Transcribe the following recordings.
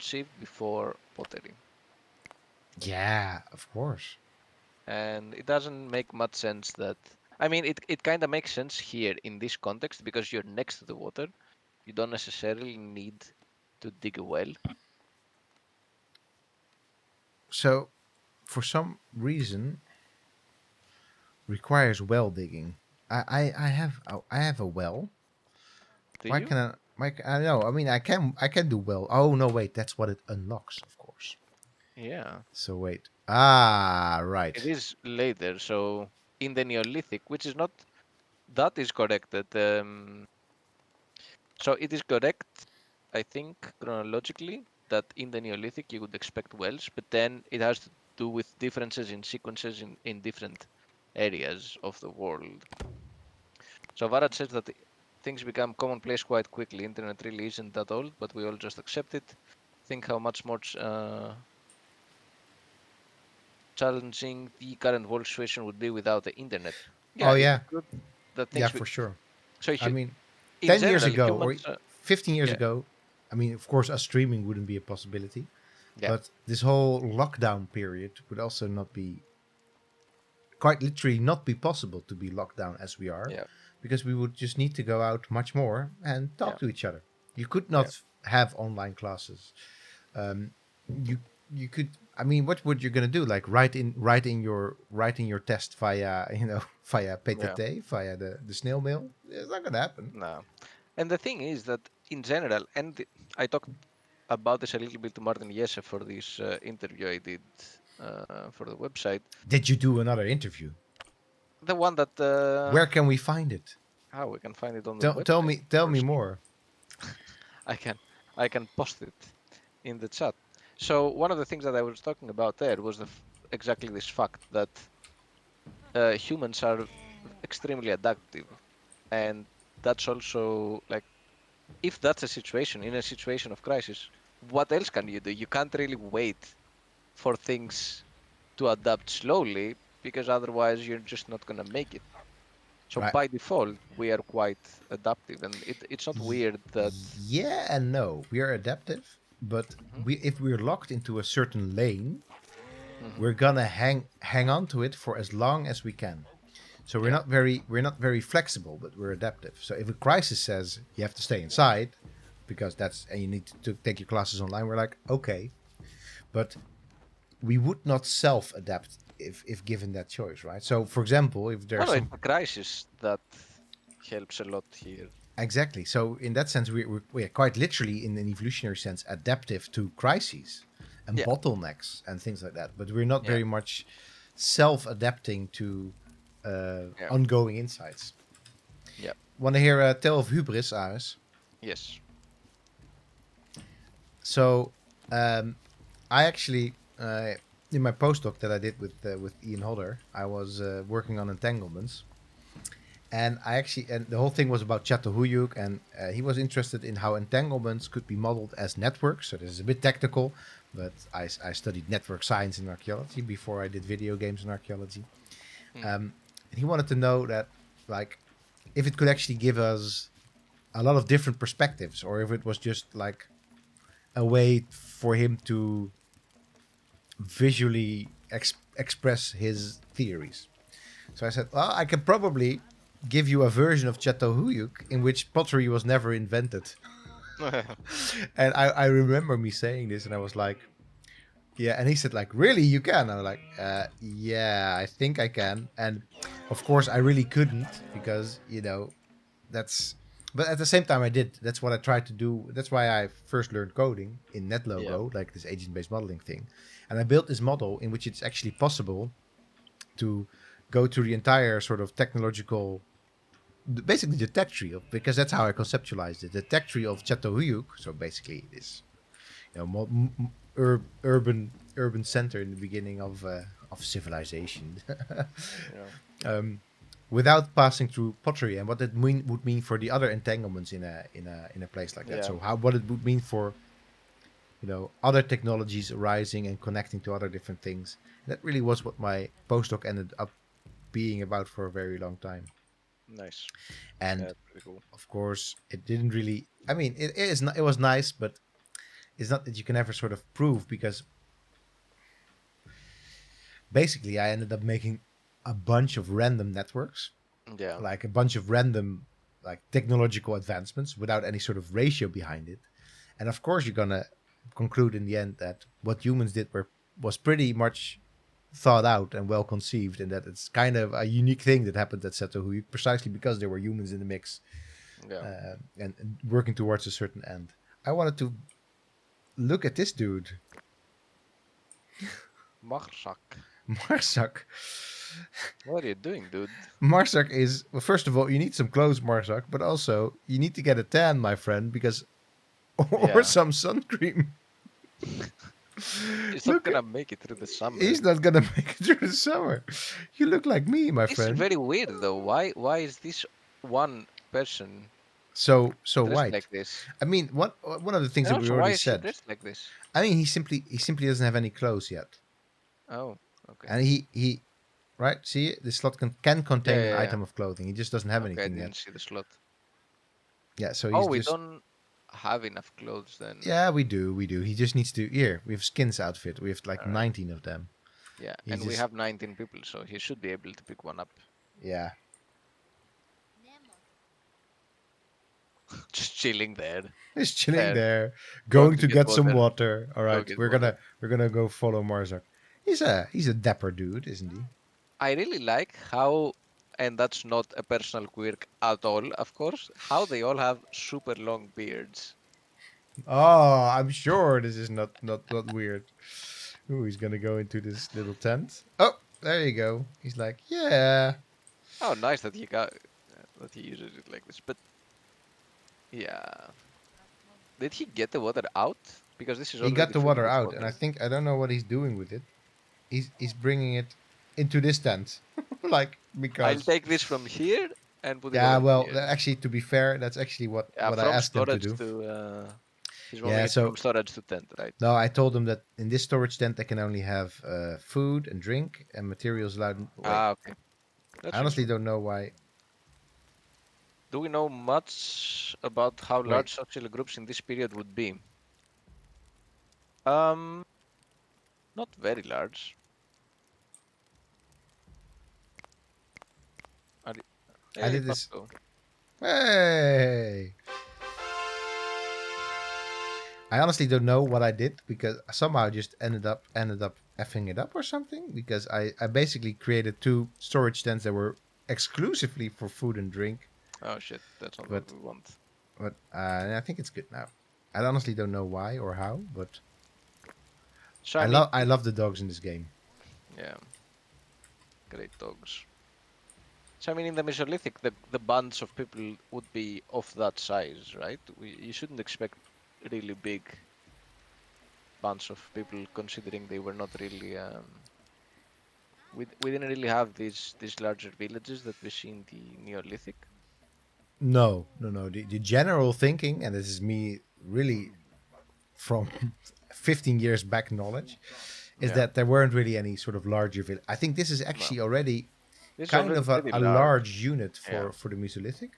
conceived before pottery. Yeah, of course. And it doesn't make much sense that. I mean, it kind of makes sense here in this context because you're next to the water. You don't necessarily need to dig a well. So, for some reason, requires well digging. I have a well. Do Why you? can I? I know. I mean, I can do well. Oh no, wait. That's what it unlocks, of course. Yeah. So wait. Ah, It right. is later, so in the Neolithic, which is not that is correct. That so it is correct, I think, chronologically, that in the Neolithic you would expect wells, but then it has to do with differences in sequences in different areas of the world. So Varad says that things become commonplace quite quickly. Internet really isn't that old, but we all just accept it. Think how much more challenging the current world situation would be without the internet. Oh Yeah, it's yeah, good that yeah, things. for sure. So I mean, in 10 years general, ago or humans. 15 years Yeah, ago, I mean, of course, us streaming wouldn't be a possibility, yeah, but this whole lockdown period would also not be quite literally not be possible to be locked down as we are, yeah, because we would just need to go out much more and yeah, talk to each other. You could yeah. not have online classes. Um, you you could. I mean, what would you gonna do? Like writing your test via via Yeah. PTT via the snail mail? It's not gonna happen. No. And the thing is that in general, I talked about this a little bit to Martin Jesse for this interview I did for the website. Did you do another interview? The one that Where can we find it? how we can find it on the Tell website, me of tell me course. more. I can I can post it in the chat. So one of the things that I was talking about there was exactly this fact that humans are extremely adaptive, and that's also like if that's a situation in a situation of crisis, what else can you do? You can't really wait for things to adapt slowly because otherwise you're just not going to make it. So Right. by default, we are quite adaptive, and it's not Y- weird that. yeah and no. We are adaptive, but Mhm, if we're locked into a certain lane, mhm, we're gonna hang on to it for as long as we can. So we're yeah, not very flexible, but we're adaptive. So if a crisis says you have to stay inside because that's and you need to take your classes online, we're like, okay. But we would not self adapt if given that choice, right? So for example, if no, there's no, it's some the crisis that helps a lot here. exactly. So in that sense, we're quite literally, in an evolutionary sense, adaptive to crises and Yeah, bottlenecks and things like that. But we're not yeah, very much self-adapting to yeah, ongoing insights. yeah, Want to hear a tale of hubris, Aris? yes. So I actually, in my postdoc that I did with Ian Hodder, I was working on entanglements, and the whole thing was about Chattahoochee, and he was interested in how entanglements could be modeled as networks. So this is a bit technical, but I studied network science in archaeology before I did video games in archaeology. Mm, And he wanted to know that, like, if it could actually give us a lot of different perspectives, or if it was just like a way for him to visually express his theories. So I said, well, I can probably give you a version of Chateauhuyuk in which pottery was never invented. And I remember me saying this, and I was like, yeah. And he said, like, really, you can? I was like, yeah, I think I can. And of course, I really couldn't because, that's. But at the same time, I did. That's what I tried to do. That's why I first learned coding in yeah, NetLogo, like this agent-based modeling thing. And I built this model in which it's actually possible to go through the entire sort of technological, basically the tech tree of, because that's how I conceptualized it. The tech tree of Chateauhuyuk. So basically, this urban center in the beginning of civilization, yeah, without passing through pottery, and what that would mean for the other entanglements in a place like that. yeah. So what it would mean for other technologies arising and connecting to other different things. That really was what my postdoc ended up being about for a very long time. Nice. Yeah, And pretty cool. of course, it didn't really. I mean, it was nice, but it's not that you can ever sort of prove, because basically I ended up making a bunch of random networks, Yeah. like a bunch of random like technological advancements without any sort of ratio behind it. And of course, you're gonna conclude in the end that what humans did was pretty much thought out and well conceived, and that it's kind of a unique thing that happened at Setohui precisely because there were humans in the mix, Yeah. and working towards a certain end. I wanted to look at this dude, Marsak. Marsak. What are you doing, dude? Marsak is, well, first of all, you need some clothes, Marsak, but also you need to get a tan, my friend, because or Yeah. some sun cream. He's not Look, gonna make it through the summer. he's not gonna make it through the summer. You look like me, my This is friend. very weird though. Why is this one person So dressed white. like this? I mean, one of the things And that we also, why already is he said. dressed like this? I mean, he simply doesn't have any clothes yet, Oh, okay. and he right. See, the slot can contain an Yeah. item of clothing. He just doesn't have Okay, I anything didn't yet. see the slot. Yeah, so Oh, he's we just. don't have enough clothes then. Yeah, we do. He just needs to. Here, we have skins outfit. We have like Alright. 19 of them. Yeah, He and we just- have 19 people, so he should be able to pick one up. Yeah. Just chilling there. He's chilling There. there, Going going to to get get some water. water. All right, get we're water. gonna go follow Marzak. He's a dapper dude, isn't he? I really like how, and that's not a personal quirk at all, of course, how they all have super long beards. Oh, I'm sure this is not weird. Ooh, he's gonna go into this little tent. Oh, there you go. He's like, yeah. Oh, nice that he uses it like this. But yeah, did he get the water out? Because this is He already got the filled water with out, and water. I don't know what he's doing with it. He's bringing it into this tent, like I'll because. take this from here and put it Yeah, over well, here. actually, to be fair, that's actually what Yeah, I from asked him to storage do. to he's rolling Yeah, it so from storage to tent, right? no, I told him that in this storage tent they can only have food and drink and materials allowed. Wait, Ah, okay. That's I honestly useful. don't know why. Do we know much about how Wait. large social groups in this period would be? Not very large. I Hey, did this. Paco. Hey! I honestly don't know what I did because I somehow just ended up effing it up or something, because I basically created two storage tents that were exclusively for food and drink, Oh shit, that's not but what we want. I think it's good now. I honestly don't know why or how, but So I love the dogs in this game. yeah, great dogs. So I mean, in the Mesolithic, the bands of people would be of that size, right? You shouldn't expect really big bunch of people, considering they were not really. We didn't really have these larger villages that we see in the Neolithic. No. The general thinking, and this is me really from 15 years back knowledge, is Yeah. that there weren't really any sort of larger village. I think this is actually already This is kind already of a pretty large unit Yeah. for the Mesolithic.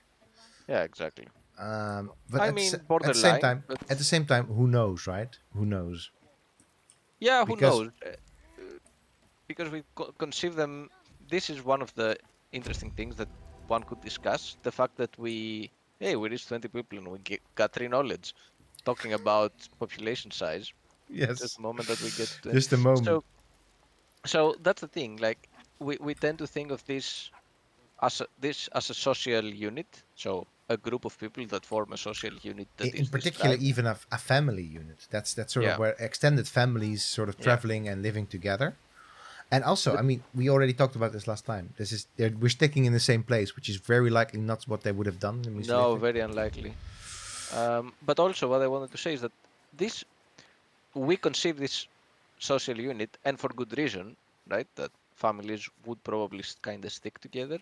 Yeah, exactly. But I at, mean, at the borderline. same time, But at the same time, who knows, right? Who knows? yeah, who because- knows? Because we conceive them. This is one of the interesting things that one could discuss. The fact that we reached 20 people and we got 3 knowledge, talking about population size. Yes. Just the moment that we get to Just a moment. So that's the thing. Like we tend to think of this as a social unit. So a group of people that form a social unit that In is particular, described. even a family unit. That's sort Yeah. of where extended families sort of Yeah. traveling and living together. And also, I mean, we already talked about this last time. We're sticking in the same place, which is very likely not what they would have done in No, Mesolithic. very unlikely. But also, what I wanted to say is that we conceive this social unit, and for good reason, right? That families would probably kind of stick together.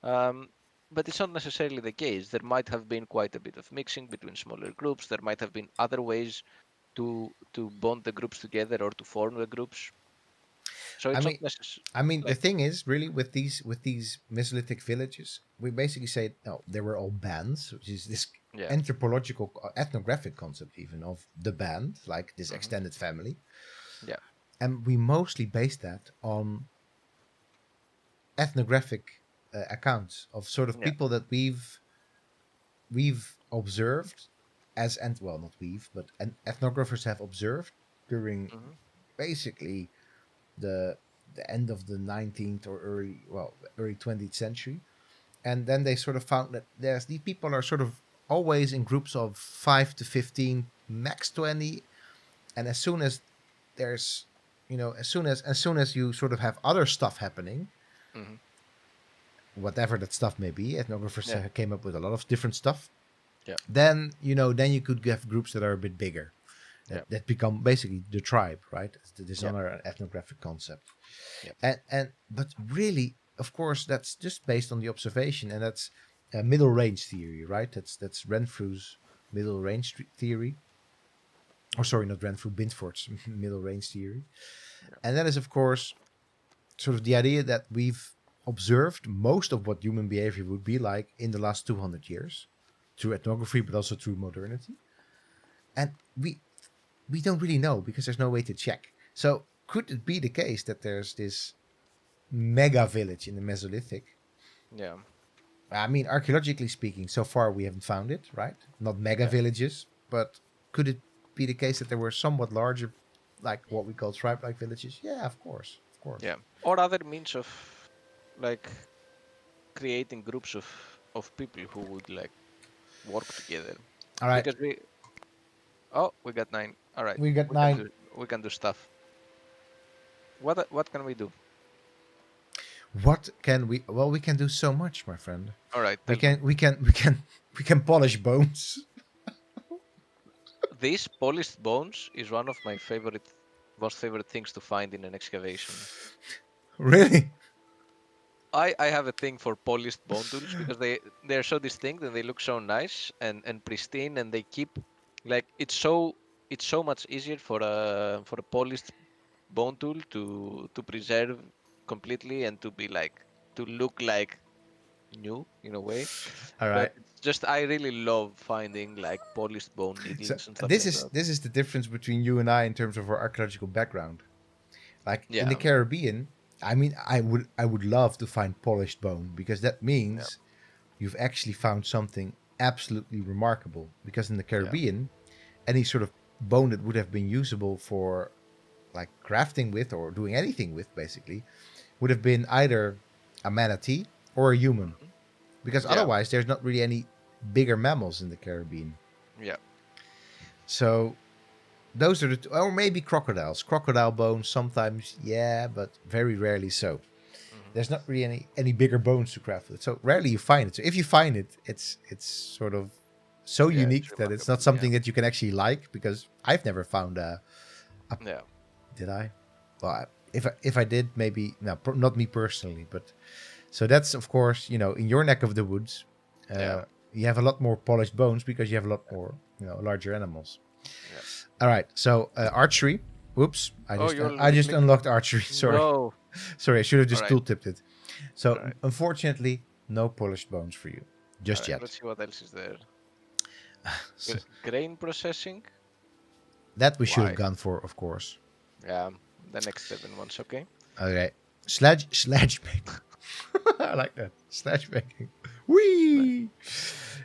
But it's not necessarily the case. There might have been quite a bit of mixing between smaller groups. There might have been other ways to bond the groups together or to form the groups. So it's not necessary. I mean, the thing is, really, with these Mesolithic villages, we basically say, no, they were all bands, which is this Yeah. anthropological, ethnographic concept even of the band, like this extended family. Yeah. And we mostly base that on ethnographic accounts of sort of Yeah. people that we've observed as, and well, not we've, but ethnographers have observed during Hmm. basically the the end of the 19th or early 20th century. And then they sort of found that these people are sort of always in groups of 5 to 15, max 20. And as soon as there's, as soon as you sort of have other stuff happening, Hmm. whatever that stuff may be, ethnographers Yeah. came up with a lot of different stuff. Yeah. Then then you could have groups that are a bit bigger, Yeah. that become basically the tribe, right? This is Yeah. another ethnographic concept. Yeah. And but really, of course, that's just based on the observation, and that's a middle range theory, right? That's Renfrew's middle range theory. Or sorry, not Renfrew, Bintford's middle range theory. Yeah. And that is, of course, sort of the idea that we've observed most of what human behavior would be like in the last 200 years through ethnography, but also through modernity. And we don't really know because there's no way to check. So could it be the case that there's this mega village in the Mesolithic? Yeah. I mean, archaeologically speaking, so far we haven't found it, right? Not mega Yeah. villages, but could it be the case that there were somewhat larger, like what we call tribe-like villages? Yeah, of course, of course. Yeah. Or other means of like creating groups of people who would like work together. All right, Because we got 9. All right. we got We can 9. do we can do stuff. What can we do? What can we? Well, we can do so much, my friend. All right. We Tell me. can polish bones. This polished bones is one of my most favorite things to find in an excavation. Really? I have a thing for polished bone tools because they're so distinct and they look so nice and pristine, and they keep like it's so much easier for a polished bone tool to preserve completely and to be like to look like new in a way. All But right. it's just I really love finding like polished bone So needlings and stuff this like is that. this is the difference between you and I in terms of our archaeological background. Like in the Yeah, Caribbean, I mean, I would love to find polished bone because that yeah, means you've actually found something absolutely remarkable. Because in the yeah, Caribbean, any sort of bone that would have been usable for like crafting with or doing anything with, basically, would have been either a manatee or a human. mhm, Because yeah, otherwise, there's not really any bigger mammals in the Caribbean. yeah, So those are or maybe crocodiles. Crocodile bones sometimes, yeah, but very rarely so. mhm, There's not really any bigger bones to craft with. So rarely you find it. So if you find it, it's sort of so yeah. It's unique that it's not remarkable. something that you can actually like, because I've never found a Yeah, did I? Well, if I did, maybe no, not me personally, but so that's of course in your neck of the woods, yeah, you have a lot more polished bones because you have a lot more larger animals. yeah. All right, so archery. Whoops, Oh, you I already just clicked. unlocked archery. Sorry, No. sorry, I should have All just right, tooltipped it. So all right, unfortunately, no polished bones for you all just right. yet. Let's see what else is there. So Grain processing. that we should have Why? gone for, of course. Yeah, the next 7 ones. Okay. Okay, sledge making. I like that, sledge making. Nice. Whee!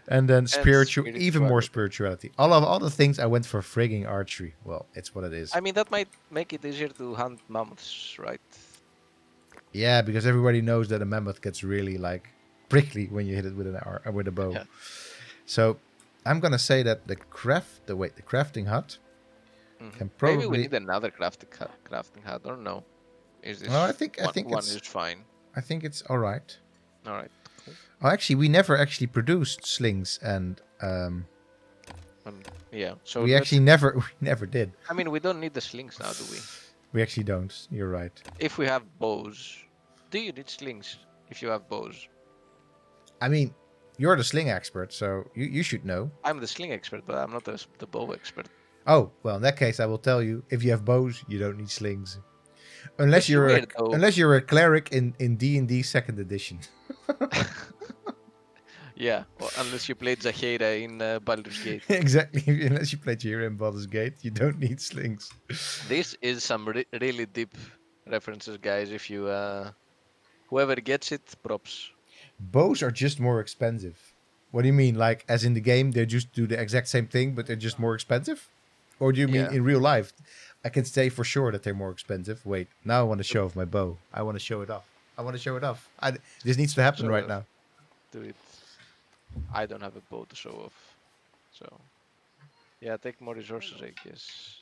And then And spiritual, even more spirituality. spirituality. All the things I went for frigging archery. Well, it's what it is. I mean, that might make it easier to hunt mammoths, right? Yeah, because everybody knows that a mammoth gets really like prickly when you hit it with with a bow. Yeah. So I'm gonna say that the crafting hut Mhm. can Maybe we probably. need another crafting hut. I don't know. Is Well, this one it's is fine? all right. All right, cool. Oh, actually, we never actually produced slings, and Yeah. So we actually never we never did. I mean, we don't need the slings now, do we? We actually don't. You're right. If we have bows, do you need slings if you have bows? I mean, you're the sling expert, so you should know. I'm the sling expert, but I'm not the bow expert. Oh, well, in that case, I will tell you: if you have bows, you don't need slings, unless It's you're weird, though. unless you're a cleric in D&D Second Edition. Yeah. Well, Unless you played Zahira in Baldur's Gate. Exactly. Unless you play Jira in Baldur's Gate, you don't need slings. This is some really deep references, guys. If you whoever gets it, props. Bows are just more expensive. What do you mean? Like, as in the game, they just do the exact same thing, but they're just more expensive? Or do you mean Yeah. in real life? I can say for sure that they're more expensive. Wait, now I want to show off my bow. I want to show it off. I want to show it off. This needs to happen Show right off. now. Do it. I don't have a bow to show off. So, yeah, take more resources, I guess.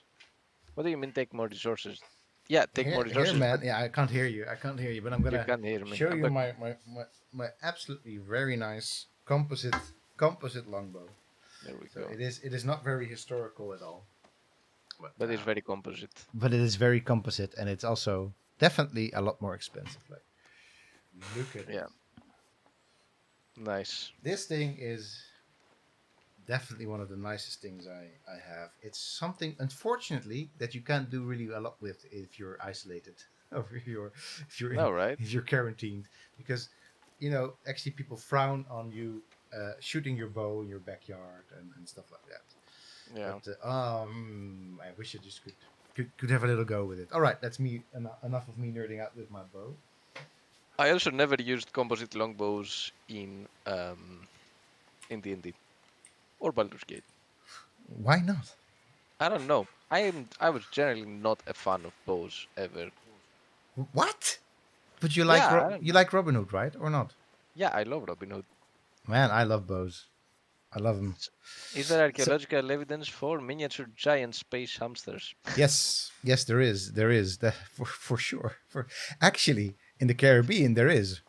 What do you mean take more resources? Yeah, take more Here, resources, man. but Yeah, I can't hear you. I can't hear you, but I'm you gonna can't hear me. show I'm you back. my absolutely very nice composite longbow. There we So go. it is not very historical at all. But it's very composite. But it is very composite, and it's also definitely a lot more expensive. Like, look at it. Yeah. Nice. This thing is definitely one of the nicest things I have. It's something, unfortunately, that you can't do really a lot with if you're isolated or No, right? if you're quarantined, because actually people frown on you shooting your bow in your backyard and stuff like that. Yeah. But I wish I just could have a little go with it. All right, that's me. Enough of me nerding out with my bow. I also never used composite longbows in D&D or Baldur's Gate. Why not? I don't know. I was generally not a fan of bows ever. What? But you like Yeah, you like Robin Hood, right? Or not? Yeah, I love Robin Hood. Man, I love bows. I love them. Is there archaeological evidence for miniature giant space hamsters? Yes, there is. There is that for sure. Actually, in the Caribbean, there is.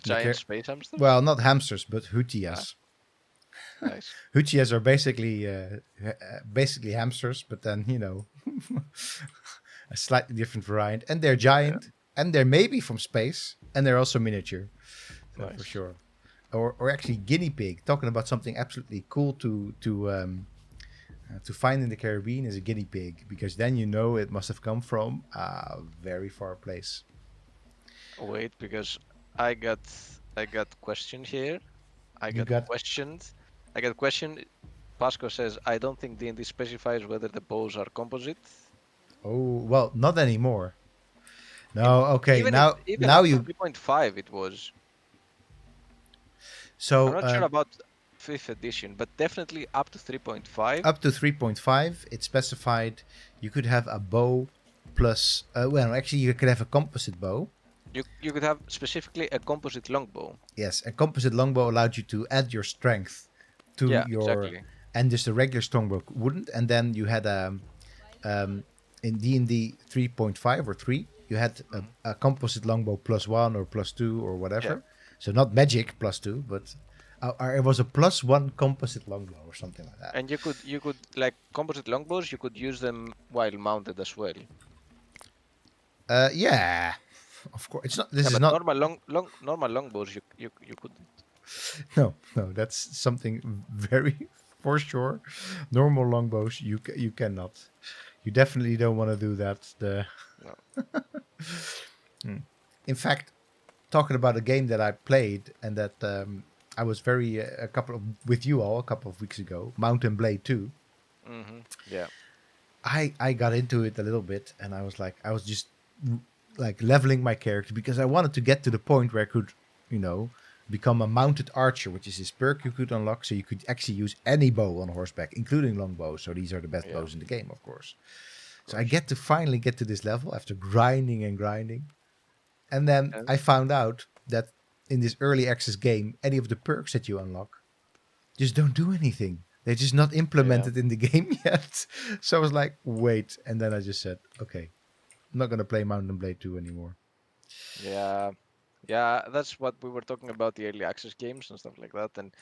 Giant space hamsters? Well, not hamsters, but hutias. Nice. Hutias are basically hamsters, but then a slightly different variant, and they're giant, and they're maybe from space, and they're also miniature, Nice. for sure. Or actually guinea pig. Talking about something absolutely cool to find in the Caribbean is a guinea pig, because then it must have come from a very far place. Wait, because I got questioned here. I got questioned. Pasco says, I don't think D&D specifies whether the bows are composite. Oh, well, not anymore. No, okay. Even now up you. to 3.5 it was. So I'm not sure about 5th edition, but definitely up to 3.5. Up to 3.5, it specified you could have a bow plus. Actually, you could have a composite bow. You could have specifically a composite longbow. Yes, a composite longbow allowed you to add your strength to exactly. and just a regular strongbow wouldn't. And then you had in D&D 3.5 or 3, you had a composite longbow +1 or +2 or whatever. Yeah. So not magic +2, but it was a +1 composite longbow or something like that. And you could like composite longbows, you could use them while mounted as well. Yeah. Of course, it's not. This is not normal longbows. You couldn't. No, that's something very for sure. Normal longbows, you cannot. You definitely don't want to do that. No. In fact, talking about a game that I played and that I was with you all a couple of weeks ago, Mount and Blade 2. Mm-hmm. Yeah. I got into it a little bit, and I was just like leveling my character because I wanted to get to the point where I could, become a mounted archer, which is this perk you could unlock. So you could actually use any bow on horseback, including longbows. So these are the best bows in the game, of course. So I finally get to this level after grinding. And then I found out that in this early access game, any of the perks that you unlock just don't do anything. They're just not implemented in the game yet. So I was like, wait. And then I just said, okay, I'm not going to play Mount and Blade 2 anymore. Yeah, that's what we were talking about, the early access games and stuff like that. And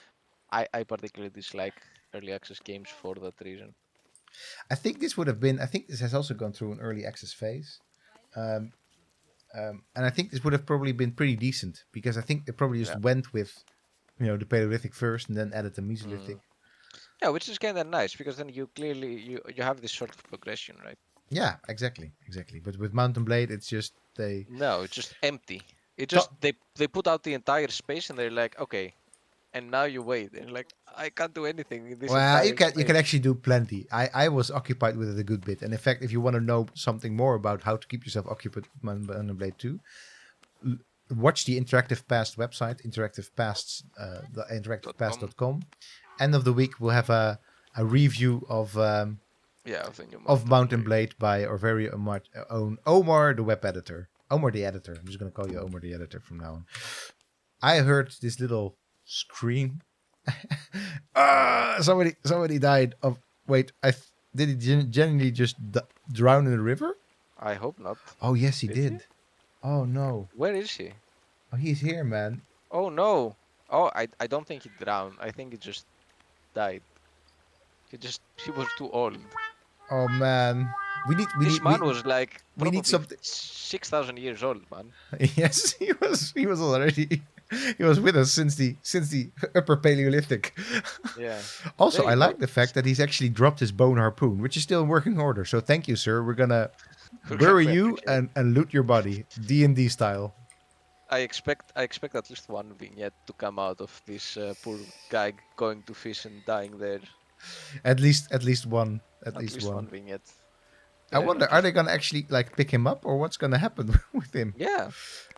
I particularly dislike early access games for that reason. I think this has also gone through an early access phase. And I think this would have probably been pretty decent because I think they probably just went with, the Paleolithic first and then added the Mesolithic. Yeah, which is kind of nice because then you clearly, you have this sort of progression, right? Yeah, exactly. But with Mount and Blade, it's just No, it's just empty. It just they put out the entire space and they're like, okay, and now you wait, and like I can't do anything in this Well, entire you can space. actually do plenty. I was occupied with it a good bit, and in fact, if you want to know something more about how to keep yourself occupied on Blade 2, watch the Interactive Past website, the .com. interactivepast.com. End of the week, we'll have a review Yeah, of the new of Mountain Mountain Blade. Blade by our very own Omar, the web editor. Omar the editor. I'm just gonna call you Omar the editor from now on. I heard this little scream. Somebody died of. Wait, did he genuinely just drown in the river? I hope not. Oh yes, he Did he? did. Oh no. Where is he? Oh, he's here, man. Oh no. Oh, I don't think he drowned. I think he just died. He was too old. Oh man. This man was like we need probably something. 6,000 years old, man. Yes, he was already he was with us since the upper Paleolithic. Yeah. Also, There I you like go. the fact that he's actually dropped his bone harpoon, which is still in working order. So thank you, sir. We're gonna bury We you appreciate it. and loot your body, D&D style. I expect at least one vignette to come out of this poor guy going to fish and dying there. At least one. At At least least one one. vignette. I Very wonder, are they interesting. gonna actually like pick him up, or what's gonna happen with him? Yeah,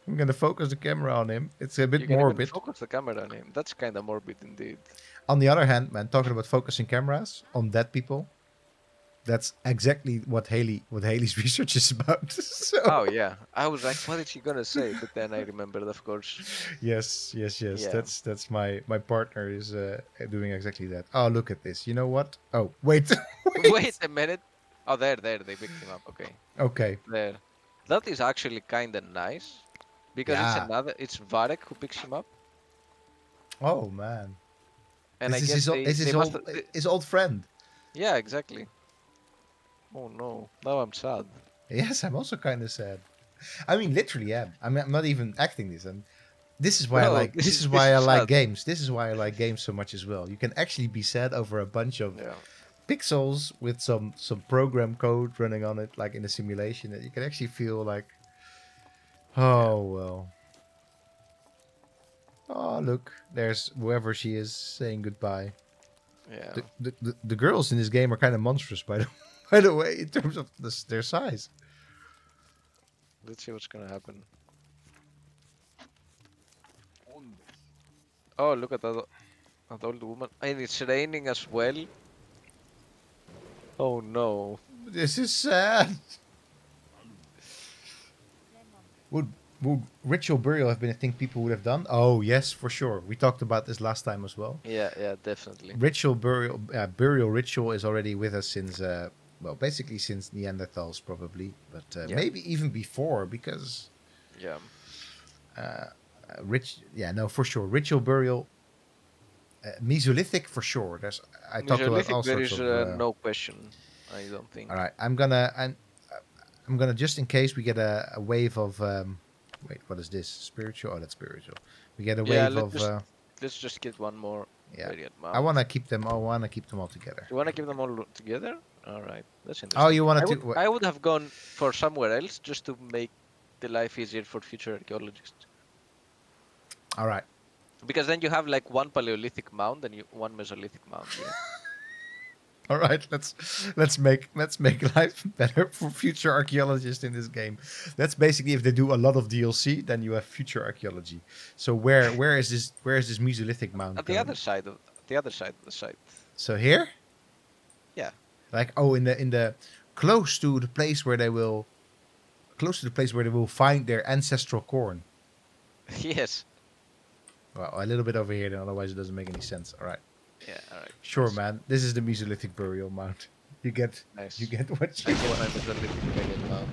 I'm gonna focus the camera on him. It's a bit you can even morbid. focus the camera on him. That's kind of morbid indeed. On the other hand, man, talking about focusing cameras on dead people, that's exactly what Haley's research is about. So Oh yeah, I was like, what is she gonna say? But then I remembered, of course. yes. Yeah. That's my partner is doing exactly that. Oh, look at this. You know what? Oh, wait. Wait a minute. Oh, there, they picked him up. Okay, Okay. there. That is actually kind of nice, because Yeah. it's Varek who picks him up, Oh man. and I This is guess they must. his old friend. Yeah, exactly. Oh no, now I'm sad. Yes, I'm also kind of sad. I mean, literally, yeah. I'm not even acting this, and this is why I No, like this is this why I is like sad. games. This is why I like games so much as well. You can actually be sad over a bunch of Yeah. pixels with some program code running on it, like in a simulation. That you can actually feel like, oh well. Oh look, there's whoever she is saying goodbye. Yeah. The girls in this game are kind of monstrous, by the by the way, in terms of their size. Let's see what's gonna happen. Oh, look at that old woman. And it's raining as well. Oh no. This is sad. Would ritual burial have been a thing people would have done? Oh yes, for sure. We talked about this last time as well. Yeah, definitely. Ritual burial ritual is already with us since well, basically since Neanderthals probably, but Yeah. maybe even before because Yeah. for sure. Ritual burial, Mesolithic for sure. I talked about all Mesolithic, there sorts is of. no question. I don't think. All right, I'm gonna just in case we get a wave of wait, what is this? Spiritual? Oh, that's spiritual. We get a Yeah, wave of let's just get one more. yeah. Variant I mount. want to keep them. I want to keep them all together. You wanna keep them all together? All right, that's Oh, interesting. you want to? I would have gone for somewhere else just to make the life easier for future archaeologists. All right. Because then you have like one Paleolithic mound and one Mesolithic mound. Yeah. All right, let's make life better for future archaeologists in this game. That's basically if they do a lot of DLC, then you have future archaeology. So where is this Mesolithic mound? At the other side of the site. So here? Yeah. Like in the close to the place where they will find their ancestral corn. Yes. Well, a little bit over here, then otherwise it doesn't make any sense. All right. Yeah. All right. Sure, Nice. man. This is the Mesolithic burial mound. You get Nice. what I you get want. my Mesolithic mound.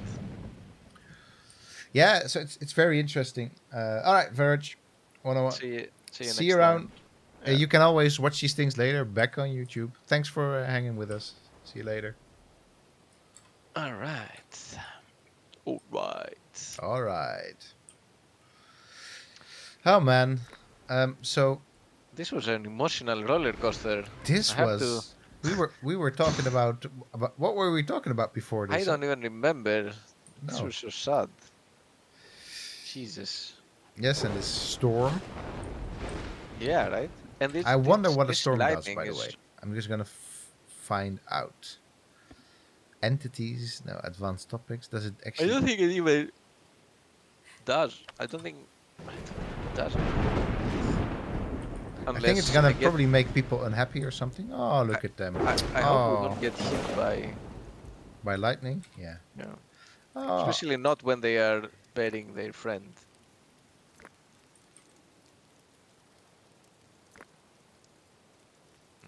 Yeah, so it's very interesting. All right, Verge. See you See next you around. time. Yeah. You can always watch these things later back on YouTube. Thanks for hanging with us. See you later. All right. All right. All right. Oh man. So This was an emotional roller coaster. this I have was we were talking about what were we talking about before this? I don't even remember. This No. was so sad. Jesus. Yes, and this storm. Yeah, right? And I wonder what a this storm does, lightning by the is. way. I'm just gonna find out. Entities, no, advanced topics. Does it I actually? don't think it even does. I don't think it does. I think it's Unless gonna I get. probably make people unhappy or something. Oh, look at them. I hope we Oh, don't get hit by. by lightning. Yeah. Yeah. Oh, Especially not when they are burying their friend.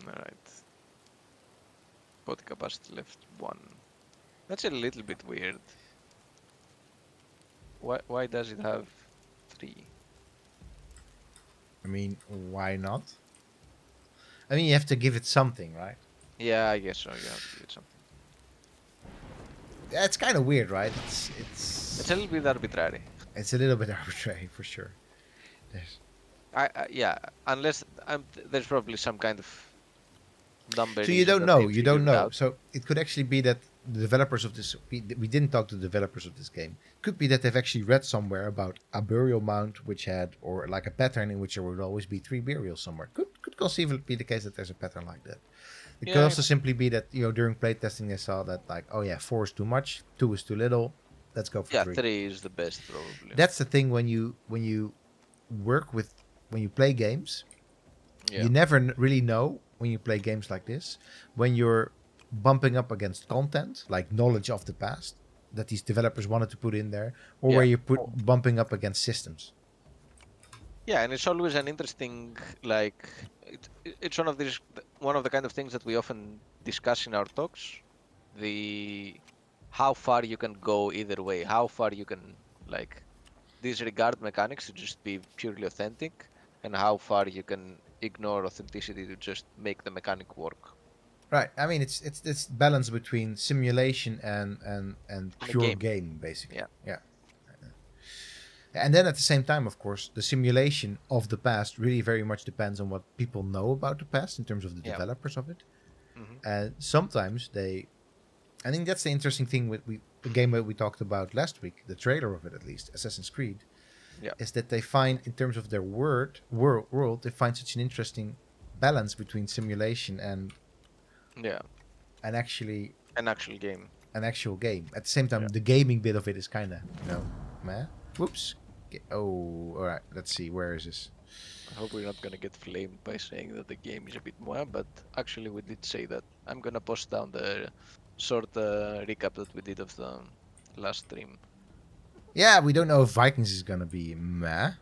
Alright. Body capacity left 1. That's a little bit weird. Why does it have 3? I mean, why not? I mean, you have to give it something, right? Yeah, I guess so. You have to do it something. Yeah, it's kind of weird, right? It's a little bit arbitrary. It's a little bit arbitrary for sure. There's... Yeah, unless there's probably some kind of number. So you don't know. You don't know. Out. So it could actually be that the developers of this. We didn't talk to the developers of this game. Could be that they've actually read somewhere about a burial mound which had, or like a pattern in which there would always be 3 burials somewhere. Could conceivably be the case that there's a pattern like that. It could also simply be that, you know, during playtesting they saw that, like, oh yeah, 4 is too much, 2 is too little. Let's go for 3. 3 is the best probably. That's the thing when you play games. You never really know when you play games like this, when you're bumping up against content like knowledge of the past that these developers wanted to put in there, or where you're bumping up against systems. Yeah, and it's always an interesting, like, it's one of the kind of things that we often discuss in our talks. The how far you can go either way, how far you can, like, disregard mechanics to just be purely authentic, and how far you can ignore authenticity to just make the mechanic work. Right. I mean, it's this balance between simulation and pure game, basically. Yeah. And then at the same time, of course, the simulation of the past really very much depends on what people know about the past in terms of the developers of it. Mm-hmm. And sometimes I think that's the interesting thing with the game that we talked about last week, the trailer of it at least, Assassin's Creed, is that they find, in terms of their world, they find such an interesting balance between simulation and an actual game. At the same time, the gaming bit of it is kind of, meh. Whoops. Oh, all right. Let's see. Where is this? I hope we're not gonna get flamed by saying that the game is a bit more, but actually we did say that. I'm gonna post down the short recap that we did of the last stream. Yeah, we don't know if Vikings is gonna be meh.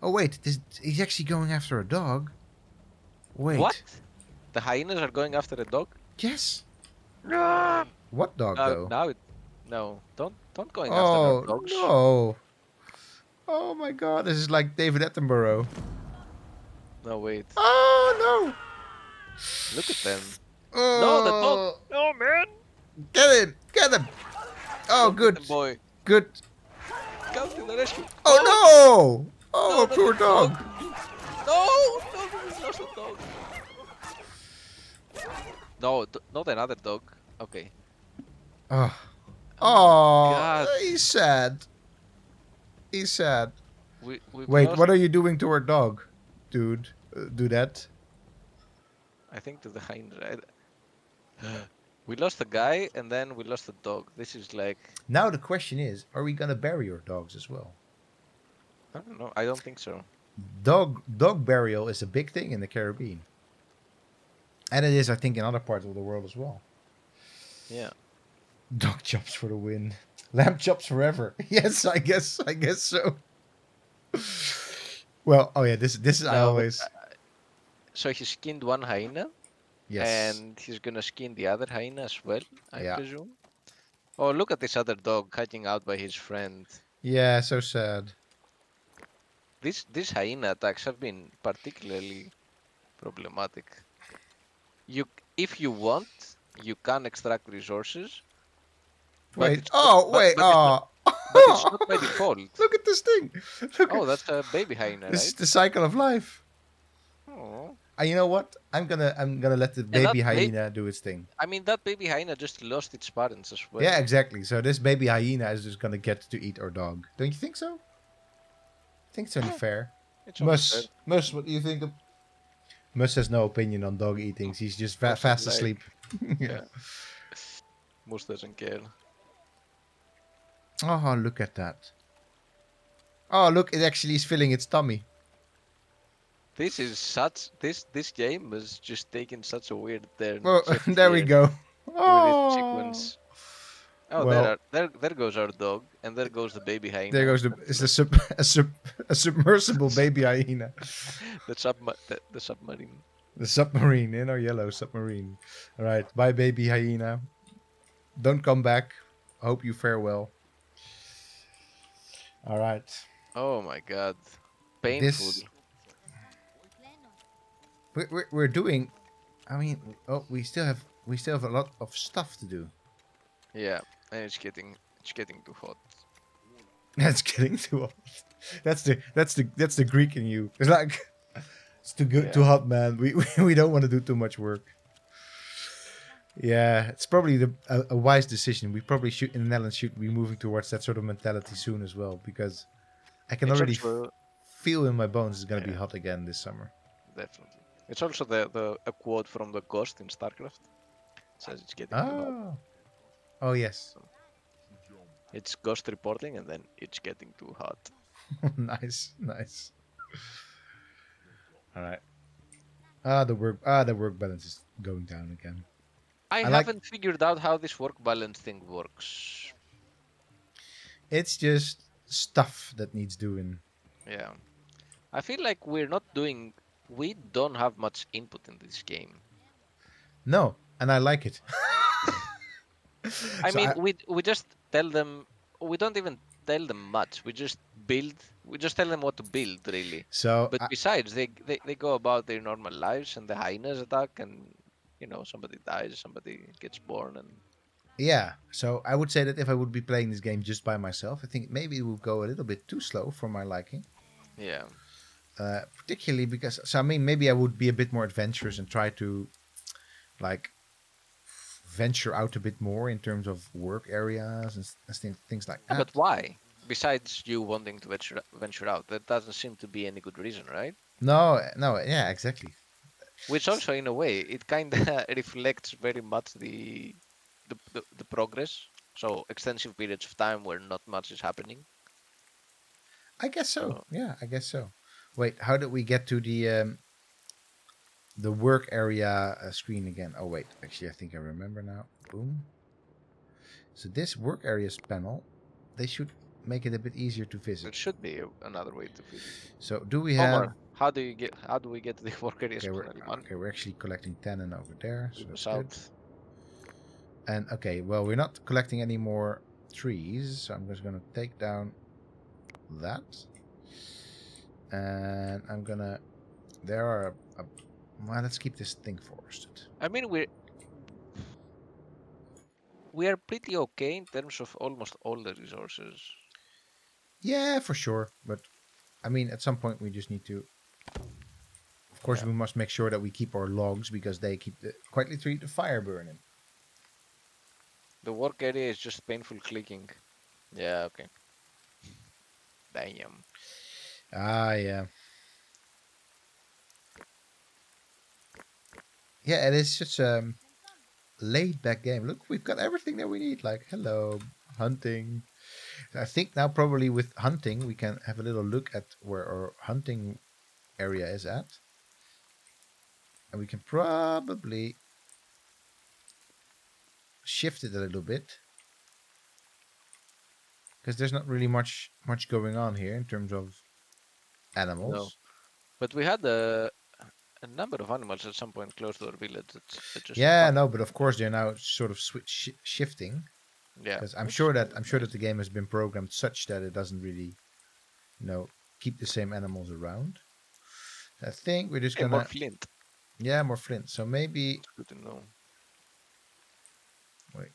Oh wait, he's actually going after a dog. Wait. What? The hyenas are going after a dog? Yes. No. What dog though? No, don't going after our dogs. No. Oh my god, this is like David Attenborough. No, wait. Oh no! Look at them. Oh. No, the dog. No, man. Get him! Oh, good. Them, boy. Good. Come to the rescue. Oh no! Oh, no, poor dog. No, we lost a dog. No, not another dog. Okay. Oh, God. He's sad. He's sad. Wait, what are you doing to our dog, dude? Do that. I think to the hind, right? We lost the guy and then we lost the dog. This is like... Now the question is, are we gonna bury our dogs as well? I don't know. I don't think so. Dog burial is a big thing in the Caribbean. And it is, I think, in other parts of the world as well. Yeah. Dog chops for the win. Lamb chops forever. Yes, I guess so. Well, oh yeah, this is I always... So he skinned one hyena. Yes. And he's gonna skin the other hyena as well, I presume. Oh, look at this other dog hiding out by his friend. Yeah, so sad. These hyena attacks have been particularly problematic. If you want, you can extract resources. Wait. It's not by default. Look at this thing. That's a baby hyena, This right? is the cycle of life. Oh. You know what? I'm gonna let the baby hyena do its thing. I mean, that baby hyena just lost its parents as well. Yeah, exactly. So this baby hyena is just gonna get to eat our dog. Don't you think so? I think it's only fair. It's only fair. Mus, what do you think? Mus has no opinion on dog eatings. He's just Mus is fast like, asleep. yeah. Mus doesn't care. Oh, look at that. Oh, look, it actually is filling its tummy. This is such this game is just taking such a weird turn Well, just there we here go. with its Oh. sequence. Oh, Well, there goes our dog, and there goes the baby there hyena. goes a submersible baby hyena. The submarine. The submarine, in our yellow submarine. All right, bye, baby hyena. Don't come back. Hope you fare well. All right. Oh my god, painful. This we're doing. I mean, oh, we still have a lot of stuff to do. Yeah, and it's getting too hot. That's getting too hot. That's the Greek in you. It's like it's too good, too hot, man. We don't want to do too much work. Yeah, it's probably a wise decision. We probably should in the Netherlands should be moving towards that sort of mentality soon as well, because I can It's already also, feel in my bones it's gonna be hot again this summer. definitely. It's also a quote from the Ghost in StarCraft. It says it's getting too hot. Oh yes. It's Ghost reporting, and then it's getting too hot. Nice. All right. The work balance is going down again. I haven't figured out how this work balance thing works. It's just stuff that needs doing. Yeah. I feel like we don't have much input in this game. No, and I like it. I mean, we just tell them, we don't even tell them much. We just tell them what to build, really. So, But besides, they go about their normal lives, and the hyenas attack, and somebody dies, somebody gets born, and yeah. So I would say that if I would be playing this game just by myself, I think maybe it would go a little bit too slow for my liking. yeah. Particularly because, so I mean, maybe I would be a bit more adventurous and try to, like, venture out a bit more in terms of work areas and things like that. But why? Besides you wanting to venture out, that doesn't seem to be any good reason, right? No, yeah, exactly. Which also, in a way, it kind of reflects very much the progress. So extensive periods of time where not much is happening. I guess so. Yeah, I guess so. Wait, how did we get to the work area screen again? Oh wait, actually I think I remember now. Boom. So this work areas panel, they should make it a bit easier to visit. It should be another way to visit. So do we have? How do we get to the work areas? Okay, we're actually collecting tannin over there. So that's south. good. And okay, well, we're not collecting any more trees, so I'm just gonna take down that. And I'm gonna. There are. Well, let's keep this thing forested. I mean, we are pretty okay in terms of almost all the resources. Yeah, for sure. But I mean, at some point we just need to. Of course, we must make sure that we keep our logs because they keep quite literally the fire burning. The work area is just painful clicking. Yeah. Okay. Damn. Yeah. Yeah, it is such a laid-back game. Look, we've got everything that we need. Like, hello, hunting. I think now probably with hunting, we can have a little look at where our hunting area is at. And we can probably shift it a little bit. Because there's not really much going on here in terms of animals. No. But we had a number of animals at some point close to our village. That just no, but of course they're now sort of shifting. Yeah. Because I'm sure that the game has been programmed such that it doesn't really, keep the same animals around. I think we're just gonna more flint. Yeah, more flint. So maybe. It's good to know. Wait.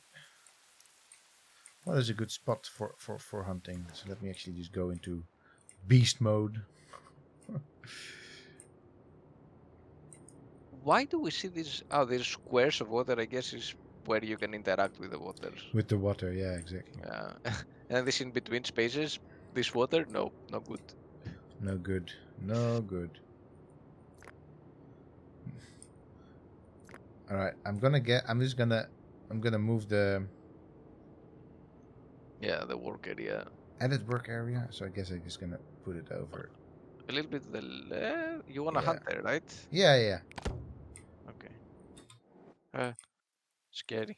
What is a good spot for hunting? So let me actually just go into beast mode. Why do we see these? Oh, these squares of water, I guess, is where you can interact with the water. With the water, yeah, exactly. And this in between spaces, this water, no good. No good. No good. All right, I'm gonna move the Yeah, the work area. edit work area. So I guess I'm just gonna put it over. A little bit the left. You wanna Yeah. hunt there, right? Yeah. Okay. Scary.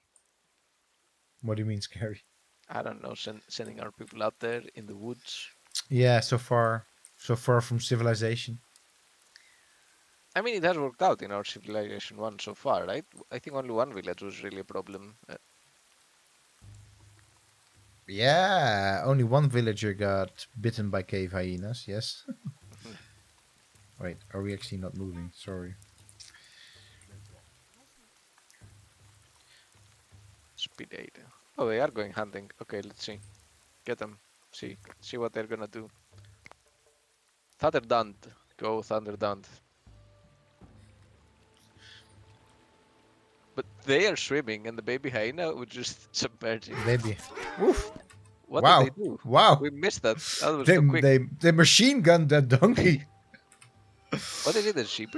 What do you mean scary? I don't know. Sending our people out there in the woods. Yeah, so far from civilization. I mean, it has worked out in our civilization one so far, right? I think only one village was really a problem. Yeah, only one villager got bitten by cave hyenas. Yes. Wait, are we actually not moving? Sorry. Speed 8. Oh, they are going hunting. Okay, let's see. Get them. See what they're gonna do. Thunderdund. Go Thunderdund. But they are swimming, and the baby hyena would just submerge it. Baby. Oof. What Wow. did they do? Wow. We missed that. That was too quick. They machine gunned that donkey. What is it? A sheep?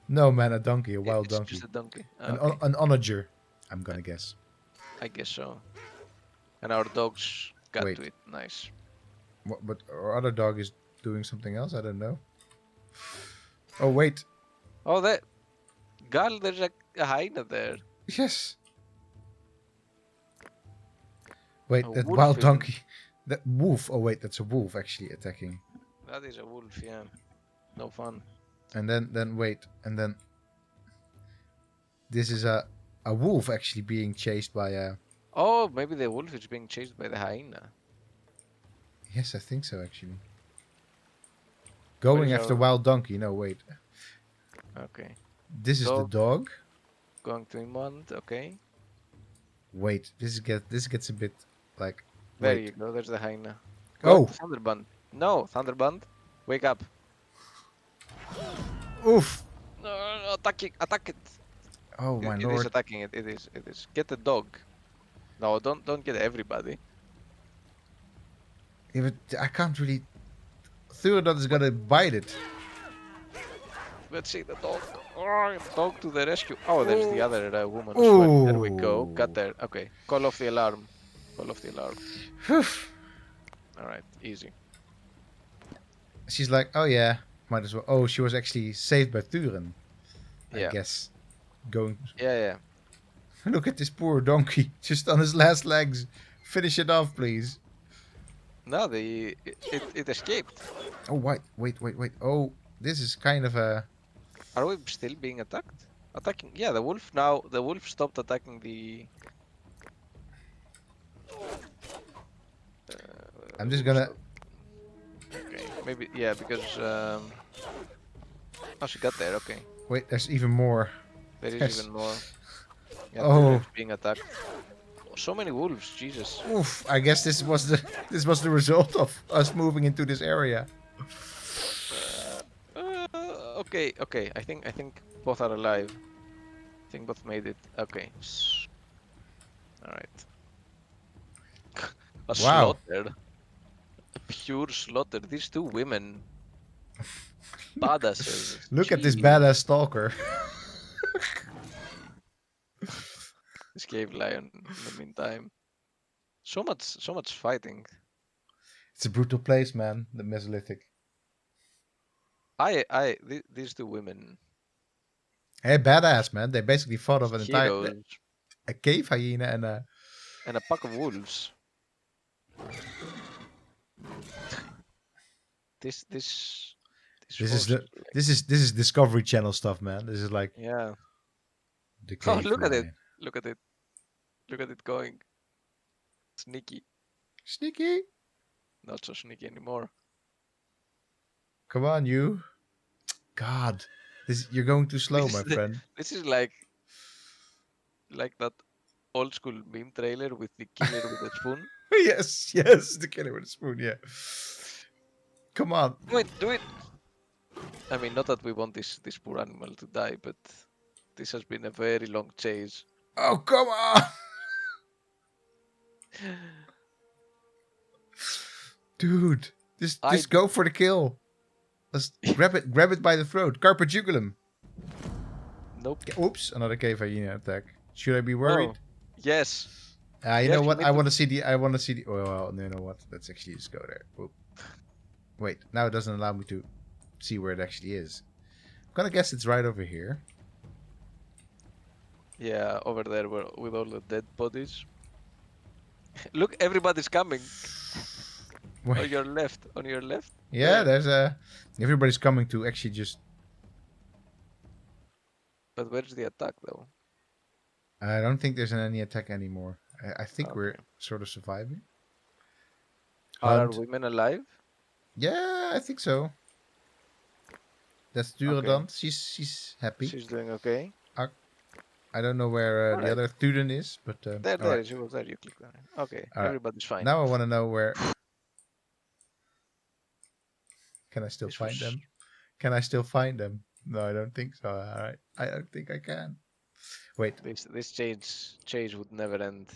No, man, a donkey, a wild It's donkey. just a donkey. An onager, I'm gonna guess. I guess so. And our dogs got Wait. to it. Nice. What, but our other dog is doing something else. I don't know. Oh wait. Oh, that. Gal, there's a hyena there. Yes. Wait, A that wolf wild in- donkey. That wolf. Oh wait, that's a wolf actually attacking. That is a wolf, yeah. No fun. And then wait, and then this is a wolf actually being chased by a. Oh, maybe the wolf is being chased by the hyena. Yes, I think so actually. Going is after our- wild donkey. No, wait. Okay. This is the Dog. dog. Going to Imond, okay. Wait, this gets a bit like. There Wait. you go, there's the hyena. Oh. Thunderbund. No, Thunderbund. Wake up. Oof. No, attack it. Oh my It is lord. attacking it. It is. Get the dog. No, don't get everybody. Yeah, but I can't really. Theodot is gonna bite it. Let's see the dog. Oh, dog to the rescue. Oh, there's the other woman as well. There we go. Got Ooh. there. Okay. Call off the alarm. Call off the alarm. Phew. Alright, easy. She's like, oh yeah, might as well. Oh, she was actually saved by Thuren. I Yeah. guess. Going. Yeah. Look at this poor donkey, just on his last legs. Finish it off, please. No, it escaped. Oh wait. Oh, this is kind of a. Are we still being attacked? Attacking? Yeah, the wolf now. The wolf stopped attacking the. I'm just gonna. Okay, maybe yeah, because oh, she got there. Okay, Wait, there's even more. there is Yes. even more. Yeah, Oh. wolves being attacked. So many wolves, Jesus. Oof! I guess this was the result of us moving into this area. Okay. I think both are alive. I think both made it. Okay. All right. A Wow. slaughter. A pure slaughter. These two women. Badasses. Look at this Jeez. badass stalker. This cave lion in the meantime. So much fighting. It's a brutal place, man. The Mesolithic. These two women. Hey, badass, man. They basically fought off an entire Heroes a cave hyena and a. and a pack of wolves. This This is force the this is Discovery Channel stuff, man. This is like yeah. the Oh, cave. look at it. lion. Look at it. Look at it going. Sneaky. Sneaky. Not so sneaky anymore. Come on, you. God, you're going too slow, This my is the- friend. This is like that old school meme trailer with the killer with a spoon. yes, the killer with a spoon. Yeah. Come on. Do it. I mean, not that we want this poor animal to die, but this has been a very long chase. Oh, come on. Dude, just go for the kill. Let's grab it by the throat. Carpet jugulum. Nope. Oops, another cave hyena attack. Should I be worried? Oh, yes. You We know actually what? need I to- want to see the. I want to see the. Well, you know what? Let's actually just go there. Oop. Wait, now it doesn't allow me to see where it actually is. I'm gonna guess it's right over here. Yeah, over there with all the dead bodies. Look, everybody's coming. On Wait. your left. On your left. Yeah, There. there's a. Everybody's coming to actually just. But where's the attack though? I don't think there's any attack anymore. I think we're Okay. sort of surviving. Are our Hunt. women alive? Yeah, I think so. That's Duradant. She's happy. She's doing okay. I don't know where the Alright. other student is, but There, alright. she was there. You clicked on it. Okay, Alright. everybody's fine. Now I want to know where. Can I still This find was- them? Can I still find them? No, I don't think so. Alright, I don't think I can. Wait. This change would never end.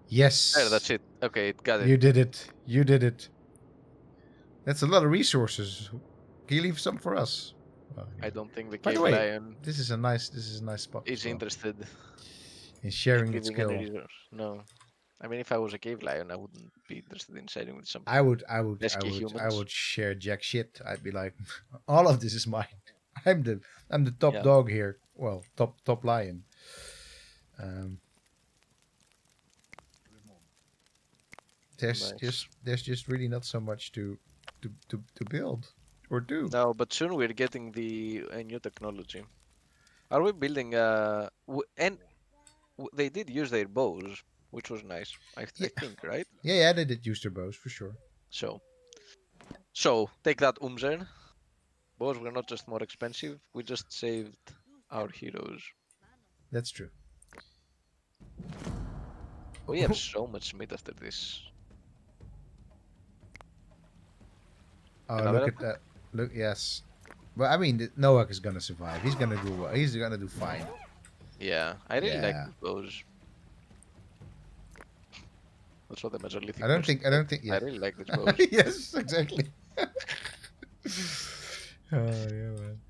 Yes. There, that's it. Okay, it got it. You did it. You did it. That's a lot of resources. Can you leave some for us? Well, I don't think the By the cave way, lion This is a nice spot. is as well, interested in in sharing its giving any skill. resource. No. I mean, if I was a cave lion, I wouldn't be interested in sharing with some I would pesky humans. share jack shit. I'd be like, all of this is mine. I'm the top Yeah. dog here. Well, top lion. There's just really not so much to build or do. No, but soon we're getting a new technology. Are we building they did use their bows, which was nice. I think, right? Yeah, they did use their bows for sure. So take that, Umzer. Bows were not just more expensive. We just saved our heroes. That's true. We have so much meat after this. Oh, Another look at that. Look, yes. But I mean, Noah is gonna survive. He's gonna do well. He's gonna do fine. Yeah, I really like Yeah. the bows. That's what the Mesolithic. I don't person think. said. Yeah. I really like these bows. Yes, exactly. Oh yeah, man.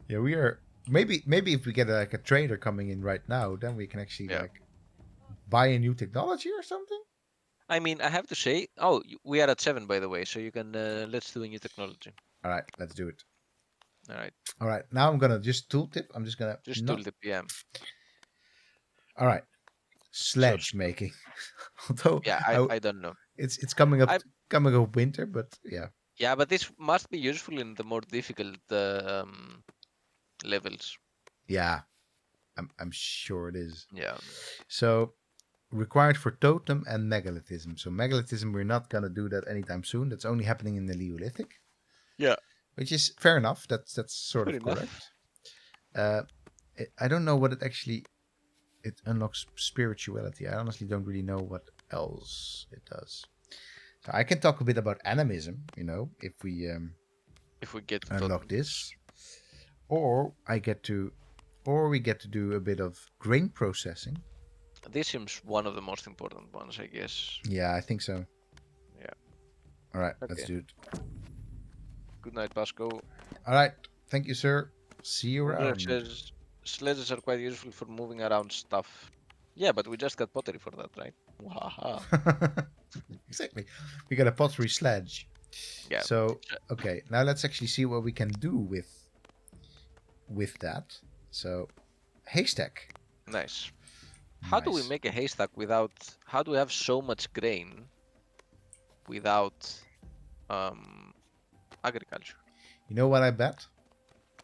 Yeah, we are. Maybe if we get like a trader coming in right now, then we can actually Yeah. like buy a new technology or something. I mean, I have to say. Oh, we are at 7, by the way. So you can let's do a new technology. All right, let's do it. All right, All right, now I'm gonna just tooltip. I'm just gonna just not- do the PM. All right, sledge making. Although Yeah, I don't know. it's coming up I'm- winter, but yeah. Yeah, but this must be useful in the more difficult levels. Yeah, I'm sure it is. Yeah. So required for totem and megalithism. So megalithism, we're not gonna do that anytime soon. That's only happening in the Neolithic. Yeah. Which is fair enough. That's sort Fair of enough. correct. I don't know what it unlocks spirituality. I honestly don't really know what else it does. So I can talk a bit about animism, if we If we get unlock this, or we get to do a bit of grain processing. This seems one of the most important ones, I guess. Yeah, I think so. Yeah. All right, let's Okay. do it. Good night, Pasco. All right, thank you, sir. See you Umber around. says sledges are quite useful for moving around stuff. Yeah, but we just got pottery for that, right? Waha. Exactly. We got a pottery sledge. Yeah. So okay, now let's actually see what we can do with that. So haystack. Nice. How do we Nice. make a haystack without? How do we have so much grain without agriculture? You know what I bet?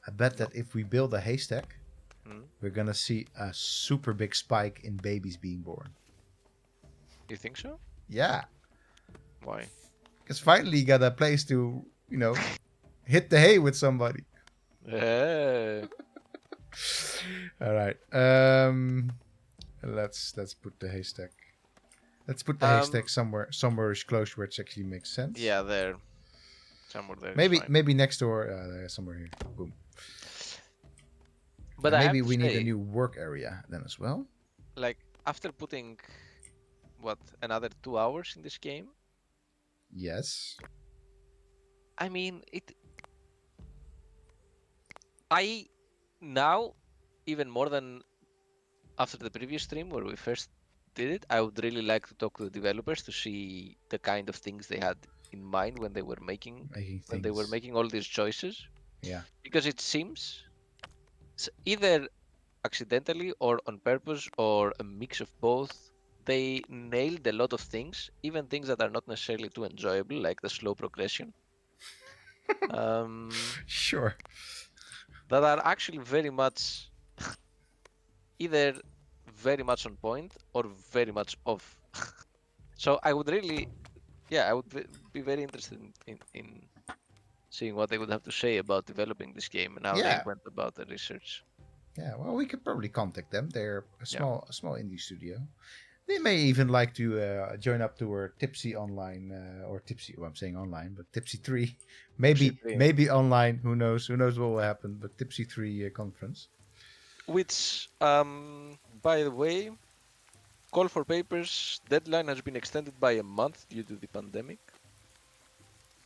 I bet that if we build a haystack, Hmm? we're gonna see a super big spike in babies being born. You think so? Yeah, Why? because finally you got a place to, hit the hay with somebody. Eh, All right. Let's put the haystack. Let's put the haystack somewhere close where it actually makes sense. yeah, there. Somewhere there. is Maybe fine. next door. Somewhere here. Boom. But And I have maybe to we need a say, new work area then as well. like, after putting another 2 hours in this game, Yes. I mean, I now, even more than after the previous stream where we first did it, I would really like to talk to the developers to see the kind of things they had in mind when they were making Making things. all these choices, Yeah. because it seems either accidentally or on purpose or a mix of both, they nailed a lot of things, even things that are not necessarily too enjoyable, like the slow progression, um, Sure. that are actually very much either very much on point or very much off. So I would really, yeah, I would be very interested in seeing what they would have to say about developing this game and how they Yeah. went about the research. Yeah. Well, we could probably contact them. They're Yeah, a small indie studio. They may even like to join up to our Tipsy online or Tipsy. Well, I'm saying online, but Tipsy 3, C3. maybe online. Who knows? Who knows what will happen? But Tipsy 3 conference. Which, by the way, call for papers deadline has been extended by a month due to the pandemic.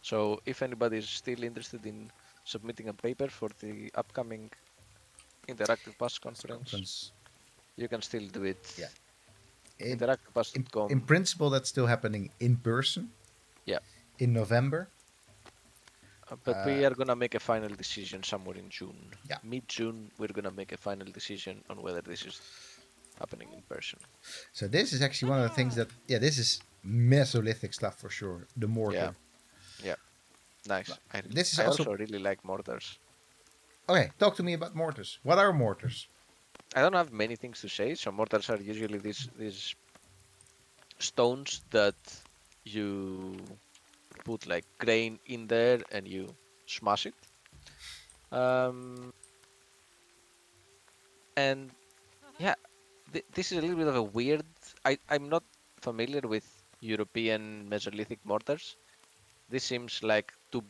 So if anybody is still interested in submitting a paper for the upcoming Interactive Past That's a conference, conference. you can still do it. Yeah. In, in Interactivepast.com. principle, that's still happening in person Yeah, in November. but we are gonna make a final decision somewhere in June. Yeah. Mid-June, we're gonna make a final decision on whether this is happening in person. So this is actually one of the things that, yeah, this is Mesolithic stuff for sure. The Yeah, mortar. yeah, nice. This is I also also really like mortars. okay. Talk to me about mortars. What are mortars? I don't have many things to say. So mortars are usually these stones that you put like grain in there and you smash it. Um, and yeah, this is a little bit of a weird. I'm not familiar with European Mesolithic mortars. This seems like too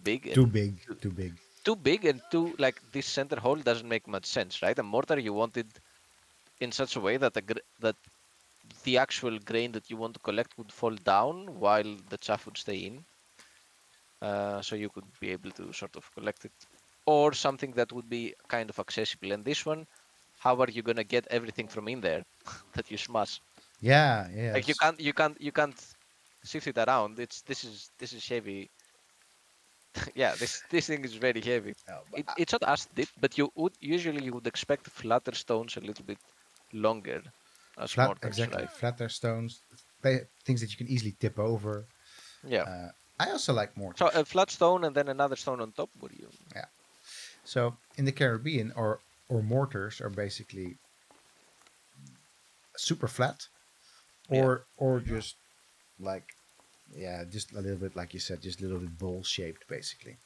big Too and big. too, Too big. too big and too like this center hole doesn't make much sense, right? A mortar you want it in such a way that that the actual grain that you want to collect would fall down while the chaff would stay in. So you could be able to sort of collect it, or something that would be kind of accessible. And this one, how are you gonna get everything from in there that you smash? Yeah. Like Yes. you can't shift it around. This is heavy. Yeah, this thing is very heavy. But It's not as deep, but you would expect flatter stones a little bit longer as flat. mortars, Exactly. right? Flatter stones. Things that you can easily tip over. Yeah. I also like So mortars. a flat stone and then another stone on top. What do you? Yeah. So in the Caribbean, or mortars are basically super flat, Yeah. or just like, yeah, just a little bit like you said, just a little bit bowl shaped, basically.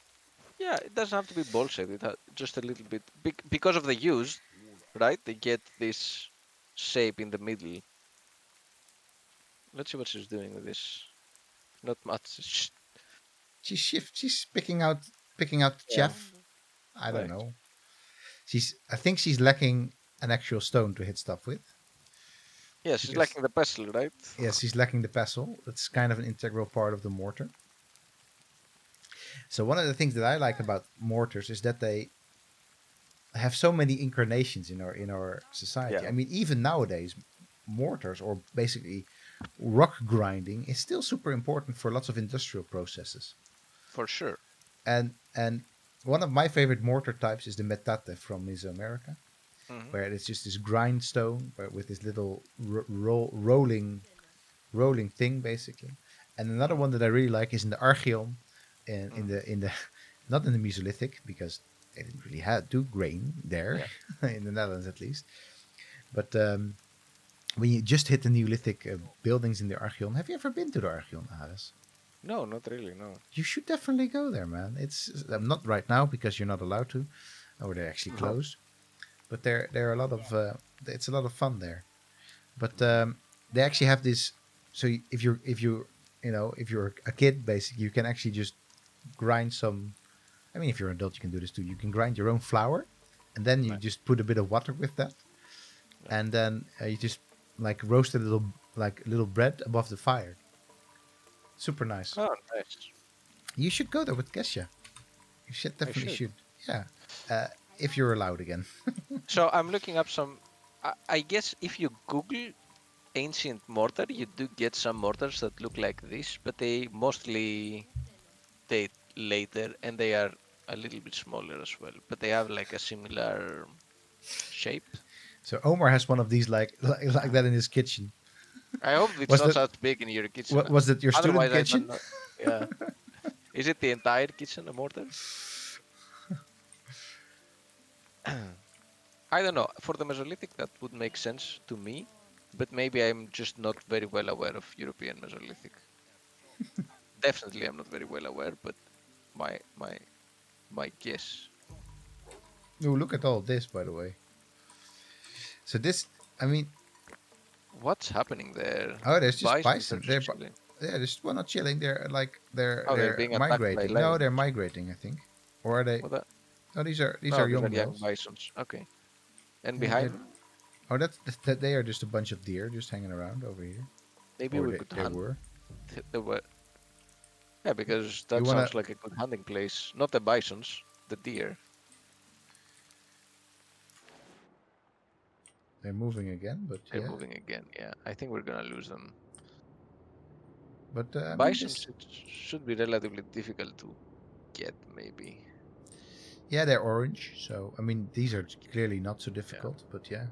Yeah, it doesn't have to be ball shaped. It just a little bit because of the use, right? They get this shape in the middle. Let's see what she's doing with this. Not much. She's picking out the Yeah. chef. I don't Right. know. I think she's lacking an actual stone to hit stuff with, Yeah, she's because lacking the pestle, right? yeah, she's lacking the pestle. That's kind of an integral part of the mortar. So one of the things that I like about mortars is that they have so many incarnations in our society. Yeah, I mean, even nowadays, mortars, or basically rock grinding, is still super important for lots of industrial processes. for sure. And one of my favorite mortar types is the metate from Mesoamerica, Hmm. where it's just this grindstone with this little rolling thing, basically. And another Hmm. one that I really like is in the Archeon, and Hmm. in the not in the Mesolithic, because they didn't really have do grain there Yeah. in the Netherlands at least. But when you just hit the Neolithic buildings in the Archeon, have you ever been to the Archeon, Aris? No, not really. No. You should definitely go there, man. It's not right now because you're not allowed to, or they're actually Uh-huh. closed. But there are a lot of it's a lot of fun there. But they actually have this. So if you're a kid, basically, you can actually just grind some. I mean, if you're an adult, you can do this too. You can grind your own flour, and then you Nice. just put a bit of water with that, Yeah. and then you just like roast a little bread above the fire. Super nice. Oh, nice. You should go there with Kesha. You should I definitely should. should. Yeah. If you're allowed again. So I'm looking up some. I guess if you Google ancient mortar, you do get some mortars that look like this, but they mostly date later, and they are a little bit smaller as well. But they have like a similar shape. So Omar has one of these like that in his kitchen. I hope it's Was not that that big in your kitchen. was that your student Otherwise, I kitchen? don't know. Yeah. Is it the entire kitchen a mortar? I don't know. For the Mesolithic, that would make sense to me, but maybe I'm just not very well aware of European Mesolithic. Definitely, I'm not very well aware, but my guess. Oh, look at all this, by the way. So this, I mean, What's happening there? oh, there's just Bisons bison. are just chilling. Yeah, there's well not chilling. They're like Oh, they're they're being attacked by migrating. No, lions. they're migrating. I think, or are they? What? Oh, these are No, these young are young ones. bisons. Okay. And Yeah, behind them, oh, that they are just a bunch of deer just hanging around over here. maybe Or we could they hunt. were. They were. Yeah, because You that wanna? sounds like a good hunting place. Not the bisons, the deer. They're moving again, but They're yeah. moving again. Yeah, I think we're gonna lose them. But I mean, Bisons should be relatively difficult to get, maybe. yeah, they're orange. So I mean, these are clearly not so Yeah. difficult. But yeah.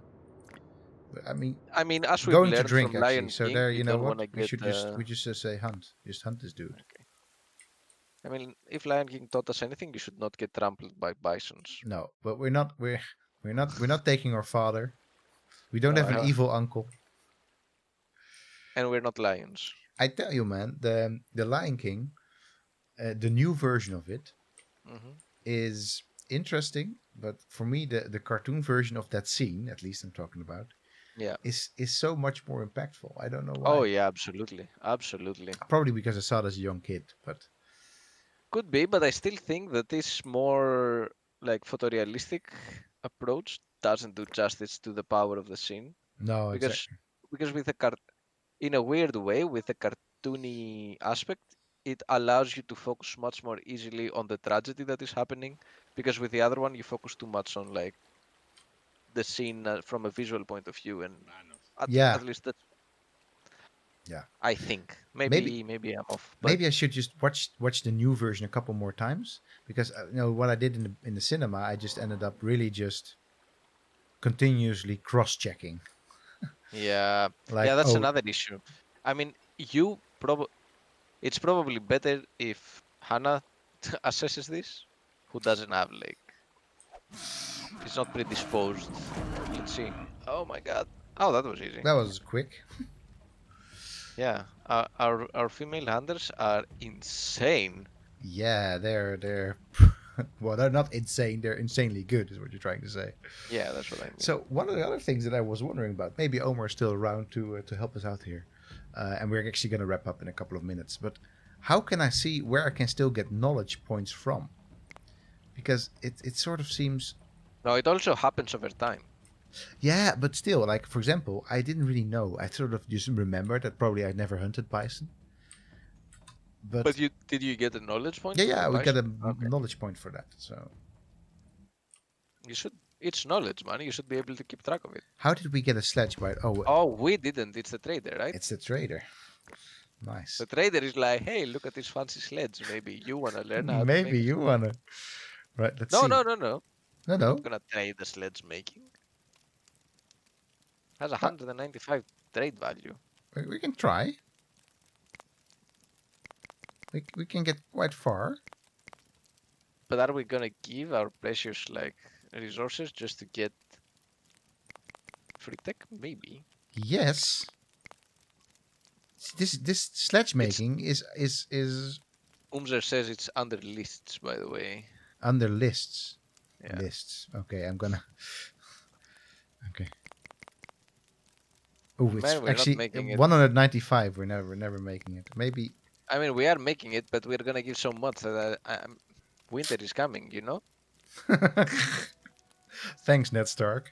But I mean, I mean, as we've going to learned drink from actually. Lion So King, there, you you know don't what? want to We get. should just say hunt. Just hunt this dude. Okay. I mean, if Lion King taught us anything, you should not get trampled by bisons. No, but we're not taking our father. We don't No, have an evil uncle. and we're not lions. I tell you, man, the Lion King, the new version of it Hmm. is interesting. But for me, the cartoon version of that scene, at least I'm talking about, Yeah. is so much more impactful. I don't know Oh why. yeah, absolutely, absolutely. Probably because I saw it as a young kid. But Could be, but I still think that this more like photorealistic approach doesn't do justice to the power of the scene no, because exactly. with the in a weird way, with the cartoony aspect, it allows you to focus much more easily on the tragedy that is happening. Because with the other one, you focus too much on like the scene from a visual point of view, and Yeah, at least that's yeah. I think. Maybe Maybe I'm off, but maybe I should just watch the new version a couple more times because what I did in the cinema, I just ended up really just continuously cross-checking. yeah, Like, yeah, that's oh, another issue. I mean, it's probably better if Hannah assesses this, who doesn't have like, he's not predisposed. Let's see. Oh my God. Oh, that was easy. that was quick. Yeah, our female hunters are insane. Yeah, they're well, they're not insane. They're insanely good, is what you're trying to say. Yeah, that's what I mean. So one of the other things that I was wondering about, maybe Omar is still around to help us out here, and we're actually going to wrap up in a couple of minutes. But how can I see where I can still get knowledge points from? Because it sort of seems, No, it also happens over time. yeah, but still, like for example, I didn't really know. I sort of just remembered that probably I'd never hunted bison. But But did you get a knowledge point? yeah, for we got a bison? Okay. knowledge point for that. So You should. It's knowledge, man. You should be able to keep track of it. how did we get a sledge by? Oh, Oh, we didn't. It's the trader, right? it's the trader. Nice. The trader is like, hey, look at this fancy sledge. Maybe you wanna learn how to Maybe make. you wanna. Right. Let's No, see. no. No, I'm no. not gonna trade the sledge making. Has Uh, 195 trade value. we can try. We can get quite far. But are we gonna give our precious like resources just to get free tech? Maybe. Yes. This sledge making is Umzer says it's under lists, by the way. under lists. Yeah. Lists. Okay, I'm gonna. Okay. Oh, it's Man, we're not actually making it. 195. We're never making it. Maybe. I mean, we are making it, but we're gonna give so much that winter is coming. You know. Thanks, Ned Stark.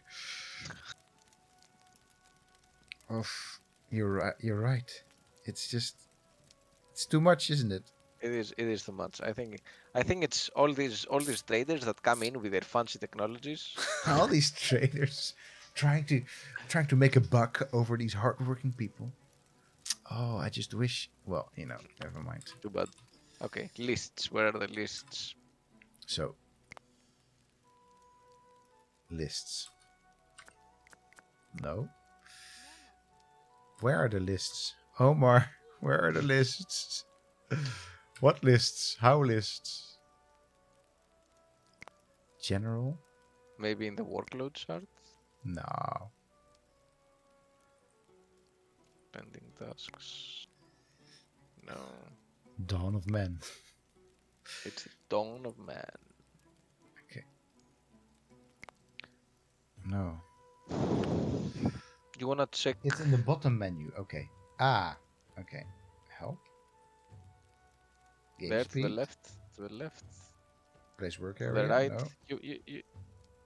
Oh, you're right. You're right. It's just, it's too much, isn't it? It is too much. I think it's all these traders that come in with their fancy technologies. All these traders trying to make a buck over these hardworking people. Oh, I just wish. Well, never mind. Too bad. Okay, lists. Where are the lists? So, lists. No. Where are the lists? Omar, where are the lists? What lists? How lists? General? Maybe in the workload chart? No. Pending tasks. No. Dawn of Men. It's a dawn of man. Okay. No. You wanna check? It's in the bottom menu. Okay. Ah. Okay. Help. Game There speed. to the left. To the left. Place work To area. the right. No. You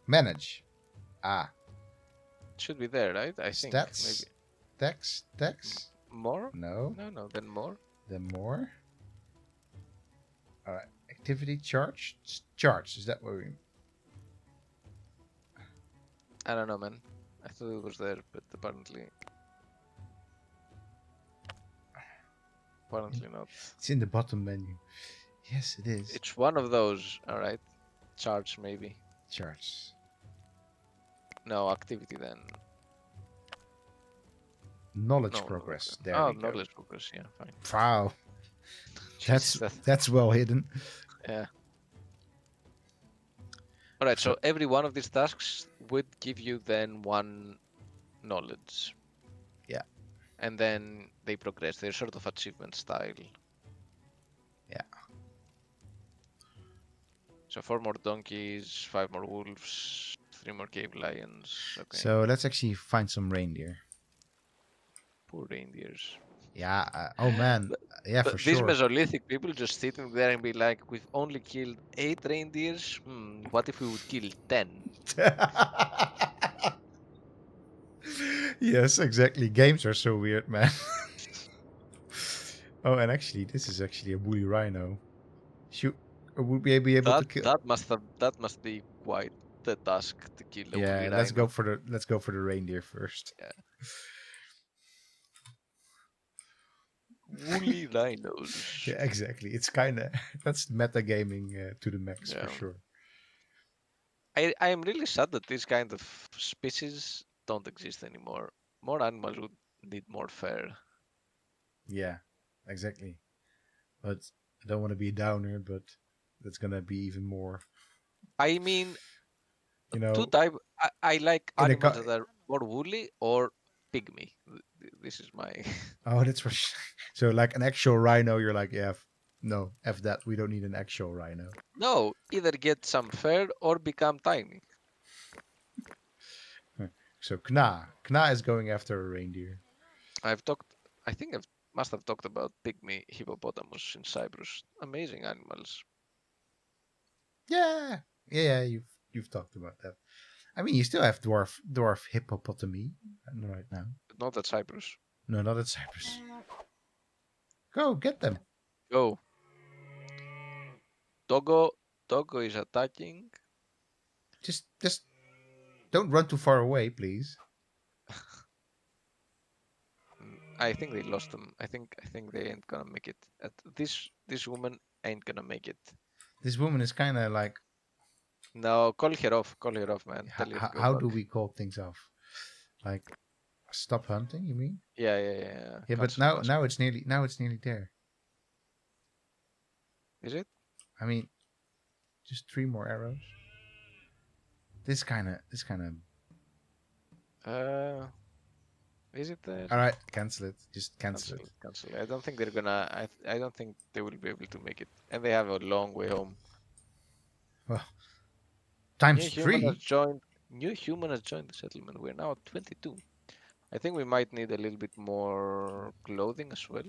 Manage. Ah. it should be there, right? I think Stats. maybe. Text. More? No. No. Then more. Then more. All right. Activity charge. Charge. Is that what we? I don't know, man. I thought it was there, but apparently not. It's in the bottom menu. Yes, it is. It's one of those. All right. Charge maybe. Charge. No activity then. Knowledge No, progress. no. There Oh, we go. knowledge progress. Yeah, fine. Wow. Jesus, That's well hidden. yeah. All right. So every one of these tasks would give you then one knowledge. Yeah. And then they progress. They're sort of achievement style. Yeah. So 4 more donkeys, 5 more wolves, 3 more cave lions. Okay. So let's actually find some reindeer. Poor reindeers. Yeah. Oh man. Yeah, for These sure. Mesolithic people just sitting there and be like, we've only killed 8 reindeers. What if we would kill 10? Yes, exactly. Games are so weird, man. Oh, and actually, this is actually a woolly rhino. Would we be able to kill? That must be quite the task to kill a Yeah, woolly let's rhino. go for the reindeer first. Yeah. Woolly rhinos. Yeah, exactly. It's kind of that's metagaming to the max Yeah. for sure. I am really sad that these kind of species don't exist anymore. More animals would need more fur. Yeah, exactly. But I don't want to be a downer, but that's gonna be even more. I mean, You know, two type. I like in a animals that are more woolly or pygmy. This is my. Oh, that's for so like an actual rhino. You're like, yeah, no, f that. We don't need an actual rhino. No, either get some fur or become tiny. So Kna is going after a reindeer. I think I must have talked about pygmy hippopotamus in Cyprus. Amazing animals. Yeah, you've talked about that. I mean, you still have dwarf hippopotami right now. But not at Cyprus. No, not at Cyprus. Go get them. Go. Togo is attacking. Just don't run too far away, please. I think they lost them. I think they ain't gonna make it. This woman ain't gonna make it. This woman is kind of like. No, call her off. Call her off, man. Tell her to go How back. do we call things off? Like, stop hunting? You mean? Yeah. Yeah, but now it's nearly there. Is it? I mean, just 3 more arrows. This kind of. Is it there? All right, cancel it. Just cancel it. Cancel. I don't think they're gonna. I don't think they will be able to make it, and they have a long way home. Well, times New 3. human has joined the settlement. We're now at 22. I think we might need a little bit more clothing as well.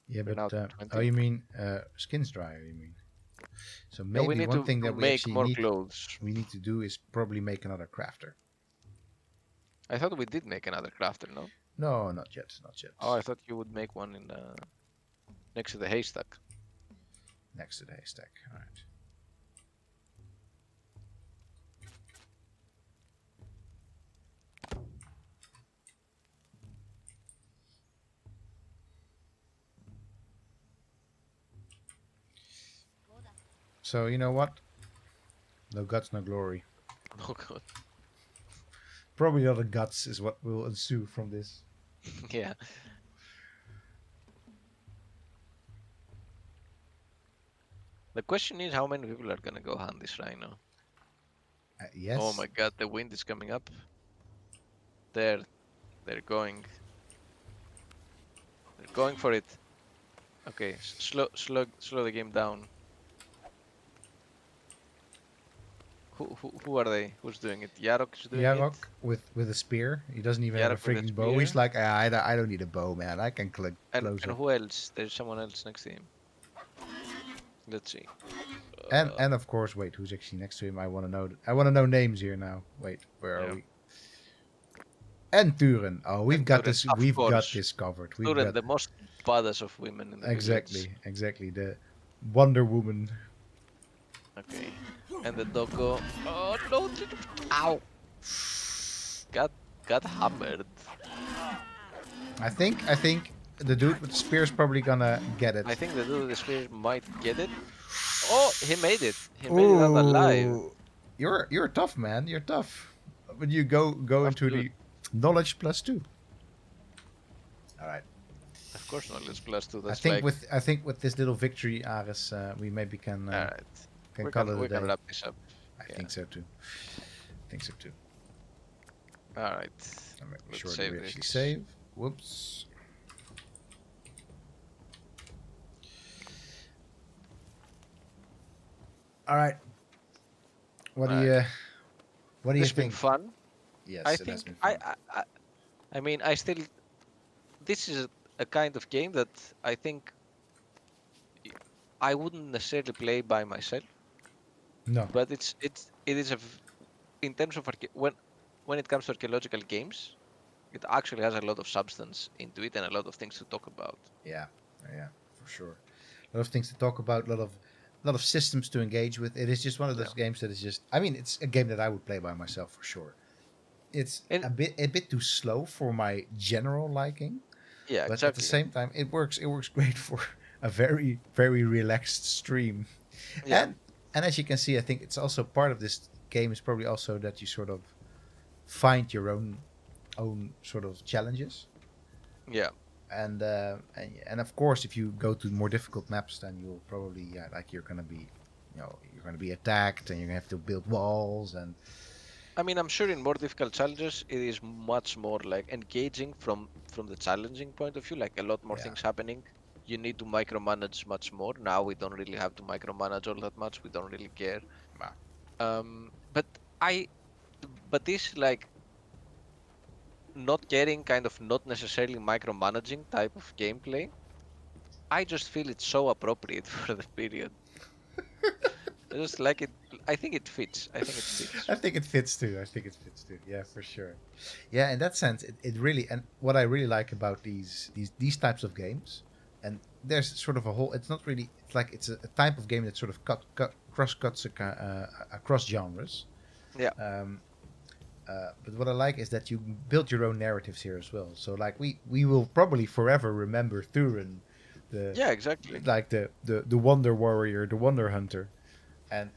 Yeah, We're but now oh, you mean skins dryer? You mean? So maybe we need one to thing that we make actually more clothes. we need to do is probably make another crafter. I thought we did make another crafter, no? No, not yet. Oh, I thought you would make one in next to the haystack. Next to the haystack. All right. So you know what? No guts, no glory. Oh god. Probably not the guts is what will ensue from this. Yeah. The question is how many people are gonna go hunt this rhino? Yes. Oh my god, the wind is coming up. There, they're going. They're going for it. Okay, slow the game down. Who are they? Who's doing it? Yarok is doing it. Yarok with a spear. He doesn't even have a Yarok with a freaking bow. He's spear. like, I don't need a bow, man. I can close And up. who else? There's someone else next to him. Let's see. And of course, wait, who's actually next to him? I want to know. I want to know names here now. Wait, where are we? And Turen. Oh, we've got Turen, this. of We've got course. this covered. We've Turen, got the most badass of women in the village. exactly. The Wonder Woman. Okay. And the doggo. Oh no! Ow! Got hammered. I think the dude with the spear is probably gonna get it. I think the dude with the spear might get it. Oh, he made it. He made it out alive. You're tough, man. You're tough. But you go into the knowledge +2. All right. Of course, knowledge +2. That's I think with this little victory, Aris, we maybe can all right. can call it a day. We can wrap this up. I think so too. All right. I'm making Let's sure that save we actually this. save. Whoops. All right. What do you It's been think? fun. Yes, I it has think been fun. I mean I still. This is a kind of game that I think I wouldn't necessarily play by myself. No. But it is in terms of when it comes to archaeological games, it actually has a lot of substance into it and a lot of things to talk about. Yeah, for sure. A lot of things to talk about. A lot of systems to engage with. It is just one of those games that is just. I mean, it's a game that I would play by myself for sure. It's a bit too slow for my general liking. Yeah, but exactly. At the same time, it works great for a very very relaxed stream. Yeah. And as you can see, I think it's also part of this game is probably also that you sort of find your own sort of challenges. Yeah. And of course, if you go to more difficult maps, then you'll probably you're gonna be attacked, and you're gonna have to build walls. And I mean, I'm sure in more difficult challenges, it is much more like engaging from the challenging point of view. Like a lot more things happening. You need to micromanage much more. Now we don't really have to micromanage all that much. We don't really care. But this like not caring, kind of not necessarily micromanaging type of gameplay, I just feel it's so appropriate for the period. I just like it. I think it fits. I think it fits too. Yeah, for sure. Yeah, in that sense, it really, and what I really like about these types of games, and there's sort of a whole. It's not really. It's like it's a type of game that sort of cross-cuts across genres. Yeah. But what I like is that you build your own narratives here as well. So like we will probably forever remember Thurin, exactly. Like the Wonder Warrior, the Wonder Hunter, and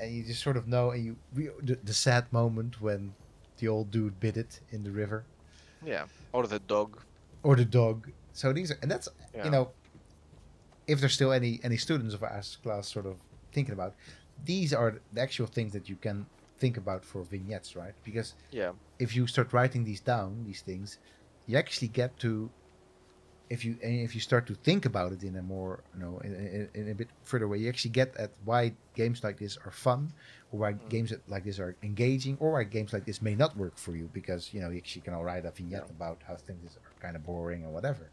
you just sort of know, and the sad moment when the old dude bit it in the river. Yeah, or the dog. So these are, and that's if there's still any students of our class sort of thinking about, these are the actual things that you can think about for vignettes, right? Because if you start writing these things, you actually get to, if you start to think about it in a more in a bit further way, you actually get at why games like this are fun, or why games like this are engaging, or why games like this may not work for you, because you actually can write a vignette about how things are kind of boring or whatever.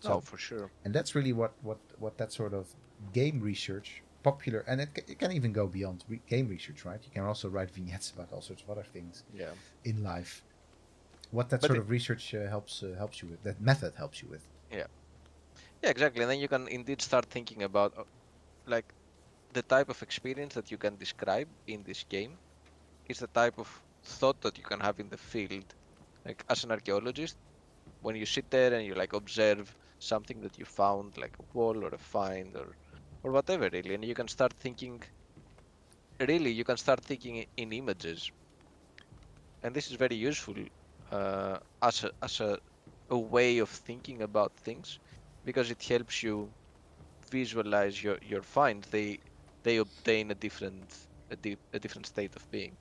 So, for sure. And that's really what that sort of game research, popular, and it can even go beyond game research, right? You can also write vignettes about all sorts of other things in life. What that sort of research helps you with, that method helps you with. Yeah. Yeah, exactly. And then you can indeed start thinking about like the type of experience that you can describe in this game is the type of thought that you can have in the field. Like as an archaeologist, when you sit there and you like observe something that you found, like a wall or a find or whatever really, and you can start thinking really you can start thinking in images, and this is very useful as a way of thinking about things because it helps you visualize your find. They obtain a different state of being.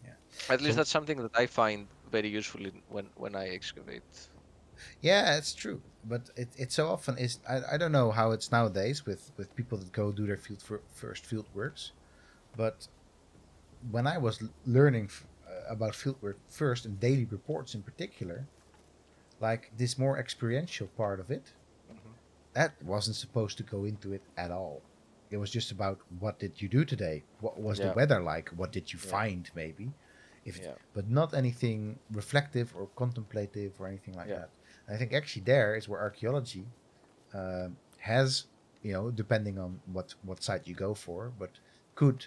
Yeah. At least So that's something that I find very useful when I excavate. yeah, it's true. But it so often is. I don't know how it's nowadays with people that go do their first field works. But when I was learning about fieldwork first and daily reports in particular, like this more experiential part of it, Hmm. that wasn't supposed to go into it at all. It was just about what did you do today? What was the Yeah, weather like? What did you yeah, find maybe? If it, yeah, but not anything reflective or contemplative or anything like yeah, that. And I think actually there is where archaeology has, depending on what site you go for, but could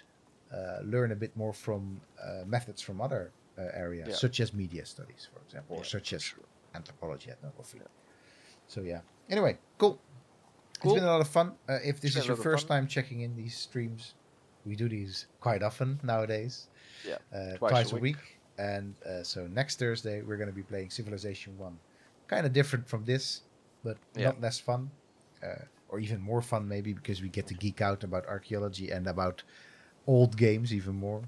learn a bit more from methods from other areas, yeah, such as media studies, for example, or yeah, such for as sure. anthropology, ethnography. Yeah. So yeah. Anyway, cool. It's been Cool. a lot of fun. If It's this been is a your lot of first fun. time checking in these streams, we do these quite often nowadays, Yeah, twice a twice a week. week. And so next Thursday, we're going to be playing Civilization 1. Kind of different from this, but Yeah, not less fun. Or even more fun, maybe, because we get to geek out about archaeology and about old games even more.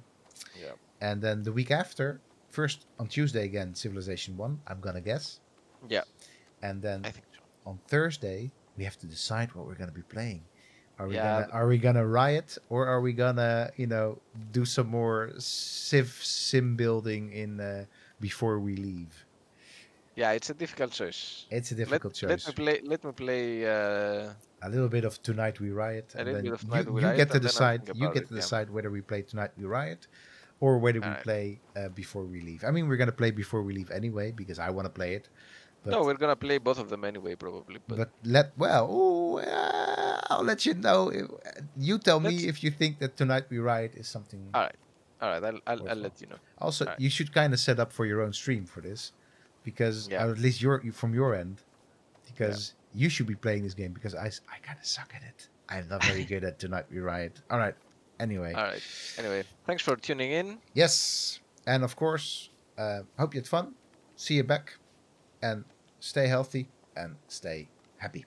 yeah, And then the week after, first on Tuesday again, Civilization 1, I'm going to guess. yeah. And then I think so. on Thursday, we have to decide what we're going to be playing. Yeah, Are we gonna riot, or are we gonna do some more sim building in before we leave? yeah. It's a difficult choice. It's a Let difficult let me choice. play. Let me play A little bit of Tonight We Riot, a and little bit then of you Night with you Riot, get to and then I'll decide. think You about get it. to Yeah. decide whether we play Tonight We Riot, or whether All we right. play before we leave. I mean, we're gonna play before we leave anyway because I want to play it. No, But we're gonna play both of them anyway, probably. But I'll let you know. You tell me let's. if you think that Tonight We Riot is something All right. All right. I'll worthwhile. let you know. Also, All right. you should kind of set up for your own stream for this, because Yeah. or at least from your end, Yeah. because you should be playing this game because I kind of suck at it. I'm not very good at Tonight We Riot. All right. Anyway, All right. Anyway, thanks for tuning in. yes, and of course, hope you had fun. See you back, and stay healthy and stay happy.